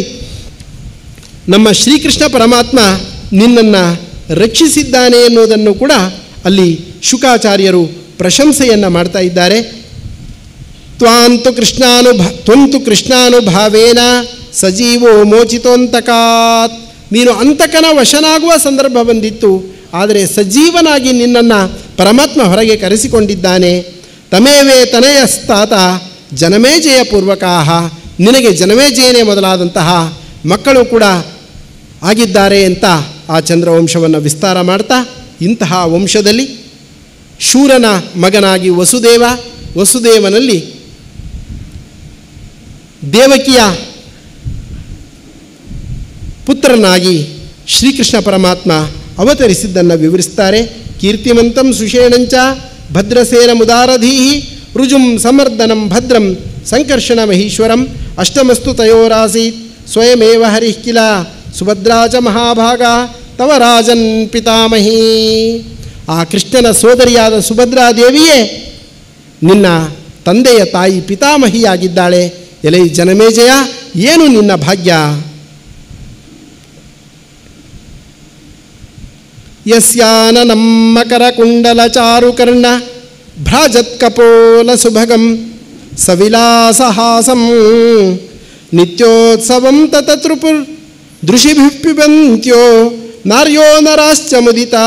ನಮ್ಮ ಶ್ರೀಕೃಷ್ಣ ಪರಮಾತ್ಮ ನಿನ್ನನ್ನು ರಕ್ಷಿಸಿದ್ದಾನೆ ಎನ್ನುವುದನ್ನು ಕೂಡ ಅಲ್ಲಿ ಶುಕಾಚಾರ್ಯರು ಪ್ರಶಂಸೆಯನ್ನು ಮಾಡ್ತಾ ಇದ್ದಾರೆ. ತ್ವಂತು ಕೃಷ್ಣಾನುಭಾವೇನ ಸಜೀವೋ ಮೋಚಿತೋಂತಕಾತ್. ನೀನು ಅಂತಕನ ವಶನಾಗುವ ಸಂದರ್ಭ ಬಂದಿತ್ತು, ಆದರೆ ಸಜೀವನಾಗಿ ನಿನ್ನನ್ನು ಪರಮಾತ್ಮ ಹೊರಗೆ ಕರೆಸಿಕೊಂಡಿದ್ದಾನೆ. ತಮೇವೇ ತನಯಸ್ತಾತ ಜನಮೇಜಯ ಪೂರ್ವಕಾಹ. ನಿನಗೆ ಜನಮೇಜಯನೇ ಮೊದಲಾದಂತಹ ಮಕ್ಕಳು ಕೂಡ ಆಗಿದ್ದಾರೆ ಅಂತ ಆ ಚಂದ್ರವಂಶವನ್ನು ವಿಸ್ತಾರ ಮಾಡ್ತಾ, ಇಂತಹ ವಂಶದಲ್ಲಿ ಶೂರನ ಮಗನಾಗಿ ವಸುದೇವನಲ್ಲಿ ದೇವಕಿಯ ಪುತ್ರನಾಗಿ ಶ್ರೀಕೃಷ್ಣ ಪರಮಾತ್ಮ ಅವತರಿಸಿದ್ದನ್ನು ವಿವರಿಸ್ತಾರೆ. ಕೀರ್ತಿಮಂತಂ ಸುಷೇಣಂಚ ಭದ್ರಸೇನ ಮುದಾರಧೀಹಿ ರುಜುಂ ಸಮರ್ದನಂ ಭದ್ರಂ ಸಂಕರ್ಷಣ ಮಹೀಶ್ವರಂ ಅಷ್ಟಮಸ್ತು ತಯೋರಾಸೀತ್ ಸ್ವಯಮೇವ ಹರಿಃ ಕಿಲ ಸುಭದ್ರಾಚ ಮಹಾಭಾಗ ತವ ರಾಜನ್ ಪಿತಾಮಹಿ. ಆ ಕೃಷ್ಣನ ಸೋದರಿಯಾದ ಸುಭದ್ರಾದೇವಿಯೇ ನಿನ್ನ ತಂದೆಯ ತಾಯಿ ಪಿತಾಮಹಿಯಾಗಿದ್ದಾಳೆ. ಎಲೈ ಜನಮೇಜಯ, ಏನು ನಿನ್ನ ಭಾಗ್ಯ. ಯಸ್ಯಾನನಂ ಮಕರ ಕುಂಡಲ ಚಾರುಕರ್ಣ ಭ್ರಾಜತ್ಕಪೋಲ ಸುಭಗಂ ಸವಿಲಾಸಹಾಸಂ ನಿತ್ಯೋತ್ಸವಂ ತತತೃಪುರ್ ದೃಶಿಭಿಪ್ಪಿಬಂತ್ಯೋ ನಾರ್ಯೋ ನರಾಶ್ಚ ಮುದಿತಾ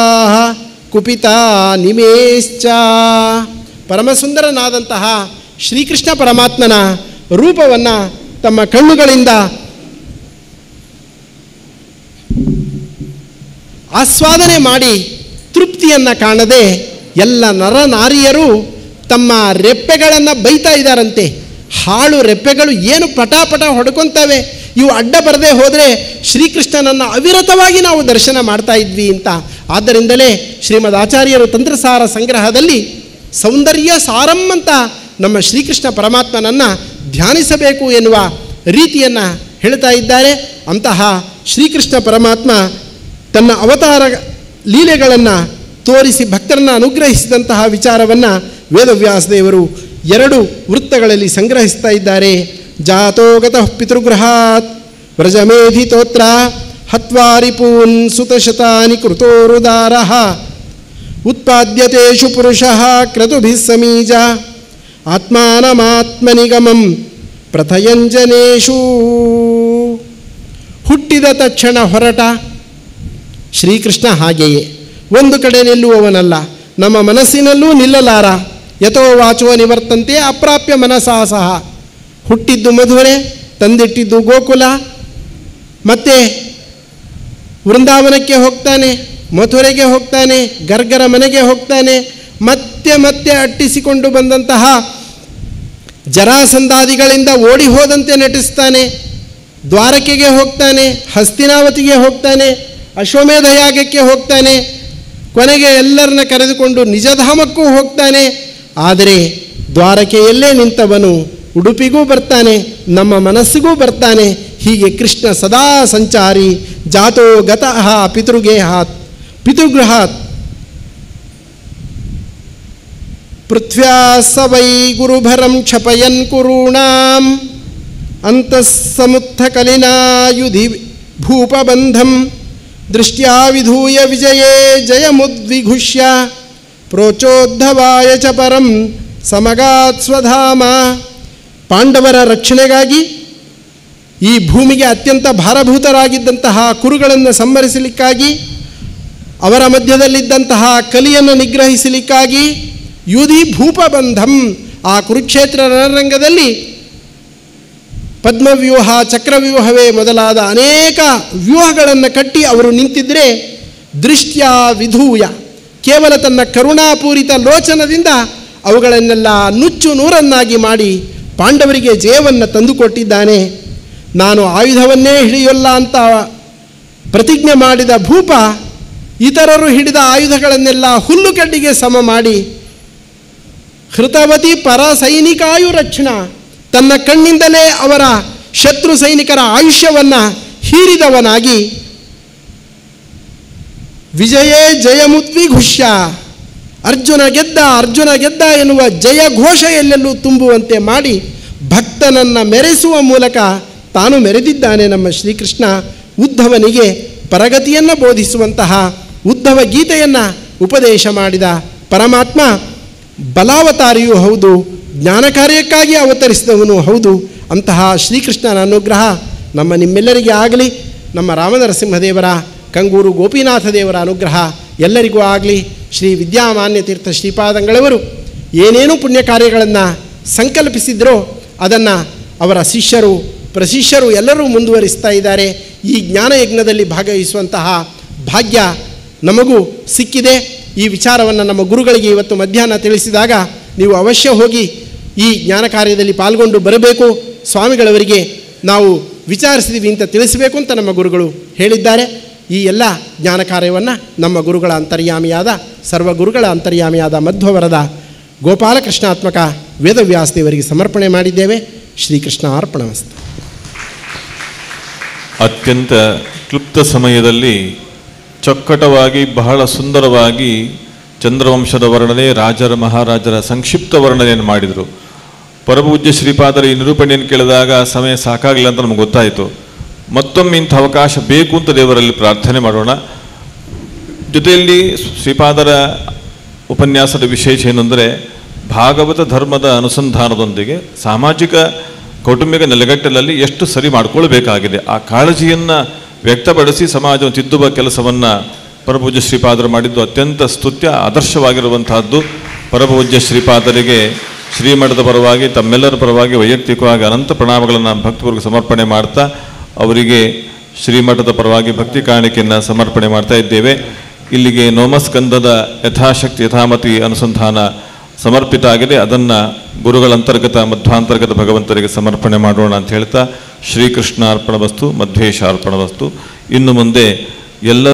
ಕುಪಿತಾ ನಿಮೇಶ್ಚ. ಪರಮಸುಂದರನಾದಂತಹ ಶ್ರೀಕೃಷ್ಣ ಪರಮಾತ್ಮನ ರೂಪವನ್ನು ತಮ್ಮ ಕಣ್ಣುಗಳಿಂದ ಆಸ್ವಾದನೆ ಮಾಡಿ ತೃಪ್ತಿಯನ್ನು ಕಾಣದೆ ಎಲ್ಲ ನರನಾರಿಯರು ತಮ್ಮ ರೆಪ್ಪೆಗಳನ್ನು ಬೈತಾ ಇದ್ದಾರಂತೆ. ಹಾಳು ರೆಪ್ಪೆಗಳು ಏನು ಪಟಾಪಟ ಹೊಡ್ಕೊತವೆ, ಇವು ಅಡ್ಡ ಬರದೆ ಹೋದರೆ ಶ್ರೀಕೃಷ್ಣನನ್ನು ಅವಿರತವಾಗಿ ನಾವು ದರ್ಶನ ಮಾಡ್ತಾ ಇದ್ವಿ ಅಂತ. ಆದ್ದರಿಂದಲೇ ಶ್ರೀಮದ್ ಆಚಾರ್ಯರು ತಂತ್ರಸಾರ ಸಂಗ್ರಹದಲ್ಲಿ ಸೌಂದರ್ಯ ಸಾರಂ ಅಂತ ನಮ್ಮ ಶ್ರೀಕೃಷ್ಣ ಪರಮಾತ್ಮನನ್ನು ಧ್ಯಾನಿಸಬೇಕು ಎನ್ನುವ ರೀತಿಯನ್ನು ಹೇಳ್ತಾ ಇದ್ದಾರೆ. ಅಂತಹ ಶ್ರೀಕೃಷ್ಣ ಪರಮಾತ್ಮ ತನ್ನ ಅವತಾರ ಲೀಲೆಗಳನ್ನು ತೋರಿಸಿ ಭಕ್ತರನ್ನು ಅನುಗ್ರಹಿಸಿದಂತಹ ವಿಚಾರವನ್ನು ವೇದವ್ಯಾಸದೇವರು 2 ವೃತ್ತಗಳಲ್ಲಿ ಸಂಗ್ರಹಿಸ್ತಾ ಇದ್ದಾರೆ. ಜಾತೋಗತಃ ಪಿತೃಗೃಹಾತ್ ವ್ರಜಮೇಧಿತೋತ್ರ ಹತ್ವಾರಿಪೂನ್ ಸುತಶತಾನಿ ಕೃತೋರುದಾರಃ ಉತ್ಪಾದ್ಯತೇಷು ಪುರುಷಃ ಕ್ರತುಭಿಃ ಸಮೀಜ ಆತ್ಮಾನಮಾತ್ಮನಿಗಮಂ ಪ್ರಥಯಂಜನೇಷು. ಮುಗಿದ ತಕ್ಷಣ ಹೊರಟ. ಶ್ರೀಕೃಷ್ಣ ಹಾಗೆಯೇ ಒಂದು ಕಡೆ ನಿಲ್ಲುವವನಲ್ಲ, ನಮ್ಮ ಮನಸ್ಸಿನಲ್ಲೂ ನಿಲ್ಲಲಾರ. ಯಥೋ ವಾಚೋ ನಿವರ್ತಂತೆ ಅಪ್ರಾಪ್ಯ ಮನಸಾ ಸಹ. ಹುಟ್ಟಿದ್ದು ಮಧುರೆ, ತಂದಿಟ್ಟಿದ್ದು ಗೋಕುಲ, ಮತ್ತೆ ವೃಂದಾವನಕ್ಕೆ ಹೋಗ್ತಾನೆ, ಮಥುರೆಗೆ ಹೋಗ್ತಾನೆ, ಗರ್ಗರ ಮನೆಗೆ ಹೋಗ್ತಾನೆ, ಮತ್ತೆ ಮತ್ತೆ ಅಟ್ಟಿಸಿಕೊಂಡು ಬಂದಂತಹ ಜರಾಸಂಧಾದಿಗಳಿಂದ ಓಡಿ ಹೋದಂತೆ ನಟಿಸ್ತಾನೆ. ದ್ವಾರಕೆಗೆ ಹೋಗ್ತಾನೆ, ಹಸ್ತಿನಾವತಿಗೆ ಹೋಗ್ತಾನೆ, ಅಶ್ವಮೇಧ ಯಾಗಕ್ಕೆ ಹೋಗ್ತಾನೆ, ಕೊನೆಗೆ ಎಲ್ಲರನ್ನ ಕರೆದುಕೊಂಡು ನಿಜಧಾಮಕ್ಕೂ ಹೋಗ್ತಾನೆ. ಆದರೆ ದ್ವಾರಕೆಯಲ್ಲೇ ನಿಂತವನು ಉಡುಪಿಗೂ ಬರ್ತಾನೆ, ನಮ್ಮ ಮನಸ್ಸಿಗೂ ಬರ್ತಾನೆ. ಹೀಗೆ ಕೃಷ್ಣ ಸದಾ ಸಂಚಾರಿ. ಜಾತೋ ಗತಃ ಪಿತೃಗೃಹಾತ್ ಪೃಥ್ವ್ಯಾ ಸ ವೈ ಗುರುಭರಂ ಕ್ಷಪಯನ್ ಕುರುಣಾಂ ಅಂತಸ್ಸಮುತ್ಥಕಲಿನಾಯುಧಿ ಭೂಪಬಂಧಂ ದೃಷ್ಟ್ಯಾ ವಿಧೂಯ ವಿಜಯೇ ಜಯಮುದ್ವಿಘುಷ್ಯ ಪ್ರೋಚೋದ್ಧವಾಯ ಚ ಪರಂ ಸಮಗಾತ್ ಸ್ವಧಾಮ. ಪಾಂಡವರ ರಕ್ಷಣೆಗಾಗಿ ಈ ಭೂಮಿಗೆ ಅತ್ಯಂತ ಭಾರಭೂತರಾಗಿದ್ದಂತಹ ಕುರುಗಳನ್ನು ಸಂಹರಿಸಲಿಕ್ಕಾಗಿ, ಅವರ ಮಧ್ಯದಲ್ಲಿದ್ದಂತಹ ಕಲಿಯನ್ನು ನಿಗ್ರಹಿಸಲಿಕ್ಕಾಗಿ ಯುಧಿ ಭೂಪಬಂಧಂ, ಆ ಕುರುಕ್ಷೇತ್ರ ರಣರಂಗದಲ್ಲಿ ಪದ್ಮವ್ಯೂಹ, ಚಕ್ರವ್ಯೂಹವೇ ಮೊದಲಾದ ಅನೇಕ ವ್ಯೂಹಗಳನ್ನು ಕಟ್ಟಿ ಅವರು ನಿಂತಿದ್ದರೆ, ದೃಷ್ಟ್ಯಾ ವಿಧೂಯ, ಕೇವಲ ತನ್ನ ಕರುಣಾಪೂರಿತ ಲೋಚನದಿಂದ ಅವುಗಳನ್ನೆಲ್ಲ ನುಚ್ಚು ನೂರನ್ನಾಗಿ ಮಾಡಿ ಪಾಂಡವರಿಗೆ ಜಯವನ್ನು ತಂದುಕೊಟ್ಟಿದ್ದಾನೆ. ನಾನು ಆಯುಧವನ್ನೇ ಹಿಡಿಯೋಲ್ಲ ಅಂತ ಪ್ರತಿಜ್ಞೆ ಮಾಡಿದ ಭೂಪ ಇತರರು ಹಿಡಿದ ಆಯುಧಗಳನ್ನೆಲ್ಲ ಹುಲ್ಲುಕಡ್ಡಿಗೆ ಸಮ ಮಾಡಿ ಹೃತವತಿ ಪರ ಸೈನಿಕಾಯು ರಕ್ಷಣಾ, ತನ್ನ ಕಣ್ಣಿಂದಲೇ ಅವರ ಶತ್ರು ಸೈನಿಕರ ಆಯುಷ್ಯವನ್ನು ಹೀರಿದವನಾಗಿ ವಿಜಯೇ ಜಯಮುದ್ವಿಘುಷ್ಯ, ಅರ್ಜುನ ಗೆದ್ದ ಎನ್ನುವ ಜಯ ಘೋಷ ಎಲ್ಲೆಲ್ಲೂ ತುಂಬುವಂತೆ ಮಾಡಿ ಭಕ್ತನನ್ನು ಮೆರೆಸುವ ಮೂಲಕ ತಾನು ಮೆರೆದಿದ್ದಾನೆ ನಮ್ಮ ಶ್ರೀಕೃಷ್ಣ. ಉದ್ಧವನಿಗೆ ಪರಗತಿಯನ್ನು ಬೋಧಿಸುವಂತಹ ಉದ್ಧವ ಗೀತೆಯನ್ನು ಉಪದೇಶ ಮಾಡಿದ ಪರಮಾತ್ಮ ಬಲಾವತಾರಿಯೂ ಹೌದು, ಜ್ಞಾನ ಕಾರ್ಯಕ್ಕಾಗಿ ಅವತರಿಸಿದವನು ಹೌದು. ಅಂತಹ ಶ್ರೀಕೃಷ್ಣನ ಅನುಗ್ರಹ ನಿಮ್ಮೆಲ್ಲರಿಗೆ ಆಗಲಿ. ನಮ್ಮ ರಾಮನರಸಿಂಹದೇವರ, ಕಂಗೂರು ಗೋಪಿನಾಥ ದೇವರ ಅನುಗ್ರಹ ಎಲ್ಲರಿಗೂ ಆಗಲಿ. ಶ್ರೀ ವಿದ್ಯಾಮಾನ್ಯ ತೀರ್ಥ ಶ್ರೀಪಾದಂಗಳವರು ಏನೇನು ಪುಣ್ಯ ಕಾರ್ಯಗಳನ್ನು ಸಂಕಲ್ಪಿಸಿದ್ರೋ ಅದನ್ನು ಅವರ ಶಿಷ್ಯರು ಪ್ರಶಿಷ್ಯರು ಎಲ್ಲರೂ ಮುಂದುವರಿಸ್ತಾ ಇದ್ದಾರೆ. ಈ ಜ್ಞಾನಯಜ್ಞದಲ್ಲಿ ಭಾಗವಹಿಸುವಂತಹ ಭಾಗ್ಯ ನಮಗೂ ಸಿಕ್ಕಿದೆ. ಈ ವಿಚಾರವನ್ನು ನಮ್ಮ ಗುರುಗಳಿಗೆ ಇವತ್ತು ಮಧ್ಯಾಹ್ನ ತಿಳಿಸಿದಾಗ ನೀವು ಅವಶ್ಯ ಹೋಗಿ ಈ ಜ್ಞಾನ ಕಾರ್ಯದಲ್ಲಿ ಪಾಲ್ಗೊಂಡು ಬರಬೇಕು. ಸ್ವಾಮಿಗಳವರಿಗೆ ನಾವು ವಿಚಾರಿಸಿದ್ದೀವಿ ಅಂತ ತಿಳಿಸಬೇಕು ಅಂತ ನಮ್ಮ ಗುರುಗಳು ಹೇಳಿದ್ದಾರೆ. ಈ ಎಲ್ಲ ಜ್ಞಾನ ಕಾರ್ಯವನ್ನು ನಮ್ಮ ಗುರುಗಳ ಅಂತರ್ಯಾಮಿಯಾದ ಸರ್ವಗುರುಗಳ ಅಂತರ್ಯಾಮಿಯಾದ ಮಧ್ವವರದ ಗೋಪಾಲಕೃಷ್ಣಾತ್ಮಕ ವೇದವ್ಯಾಸದೇವರಿಗೆ ಸಮರ್ಪಣೆ ಮಾಡಿದ್ದೇವೆ. ಶ್ರೀಕೃಷ್ಣ ಅರ್ಪಣಮಸ್ತು. ಅತ್ಯಂತ ಕ್ಲುಪ್ತ ಸಮಯದಲ್ಲಿ ಚೊಕ್ಕಟವಾಗಿ ಬಹಳ ಸುಂದರವಾಗಿ ಚಂದ್ರವಂಶದ ವರ್ಣನೆ, ರಾಜರ ಮಹಾರಾಜರ ಸಂಕ್ಷಿಪ್ತ ವರ್ಣನೆಯನ್ನು ಮಾಡಿದರು. ಪರಮಪೂಜ್ಯ ಶ್ರೀಪಾದರ ಈ ನಿರೂಪಣೆಯನ್ನು ಕೇಳಿದಾಗ ಸಮಯ ಸಾಕಾಗಲಿಲ್ಲ ಅಂತ ನಮಗೆ ಗೊತ್ತಾಯಿತು. ಮತ್ತೊಮ್ಮೆ ಇಂಥ ಅವಕಾಶ ಬೇಕು ಅಂತ ದೇವರಲ್ಲಿ ಪ್ರಾರ್ಥನೆ ಮಾಡೋಣ. ಜೊತೆಯಲ್ಲಿ ಶ್ರೀಪಾದರ ಉಪನ್ಯಾಸದ ವಿಶೇಷ ಏನಂದರೆ, ಭಾಗವತ ಧರ್ಮದ ಅನುಸಂಧಾನದೊಂದಿಗೆ ಸಾಮಾಜಿಕ ಕೌಟುಂಬಿಕ ನೆಲೆಗಟ್ಟಲಲ್ಲಿ ಎಷ್ಟು ಸರಿ ಮಾಡಿಕೊಳ್ಬೇಕಾಗಿದೆ ಆ ಕಾಳಜಿಯನ್ನು ವ್ಯಕ್ತಪಡಿಸಿ ಸಮಾಜವನ್ನು ತಿದ್ದುವ ಕೆಲಸವನ್ನು ಪರಮಪೂಜ್ಯ ಶ್ರೀಪಾದರು ಮಾಡಿದ್ದು ಅತ್ಯಂತ ಸ್ತುತ್ಯ ಆದರ್ಶವಾಗಿರುವಂತಹದ್ದು. ಪರಮಪೂಜ್ಯ ಶ್ರೀಪಾದರಿಗೆ ಶ್ರೀಮಠದ ಪರವಾಗಿ ತಮ್ಮೆಲ್ಲರ ಪರವಾಗಿ ವೈಯಕ್ತಿಕವಾಗಿ ಅನಂತ ಪ್ರಣಾಮಗಳನ್ನು ಭಕ್ತವರ್ಗ ಸಮರ್ಪಣೆ ಮಾಡ್ತಾ ಅವರಿಗೆ ಶ್ರೀಮಠದ ಪರವಾಗಿ ಭಕ್ತಿ ಕಾಣಿಕೆಯನ್ನು ಸಮರ್ಪಣೆ ಮಾಡ್ತಾ ಇದ್ದೇವೆ. ಇಲ್ಲಿಗೆ ನೋಮಸ್ಕಂದದ ಯಥಾಶಕ್ತಿ ಯಥಾಮತಿ ಅನುಸಂಧಾನ ಸಮರ್ಪಿತ ಆಗಿದೆ. ಅದನ್ನು ಗುರುಗಳ ಅಂತರ್ಗತ ಮಧ್ವಾಂತರ್ಗತ ಭಗವಂತರಿಗೆ ಸಮರ್ಪಣೆ ಮಾಡೋಣ ಅಂತ ಹೇಳ್ತಾ ಶ್ರೀಕೃಷ್ಣ ಅರ್ಪಣ ವಸ್ತು, ಮಧ್ವೇಶ ಅರ್ಪಣ ವಸ್ತು. ಇನ್ನು ಮುಂದೆ ಎಲ್ಲ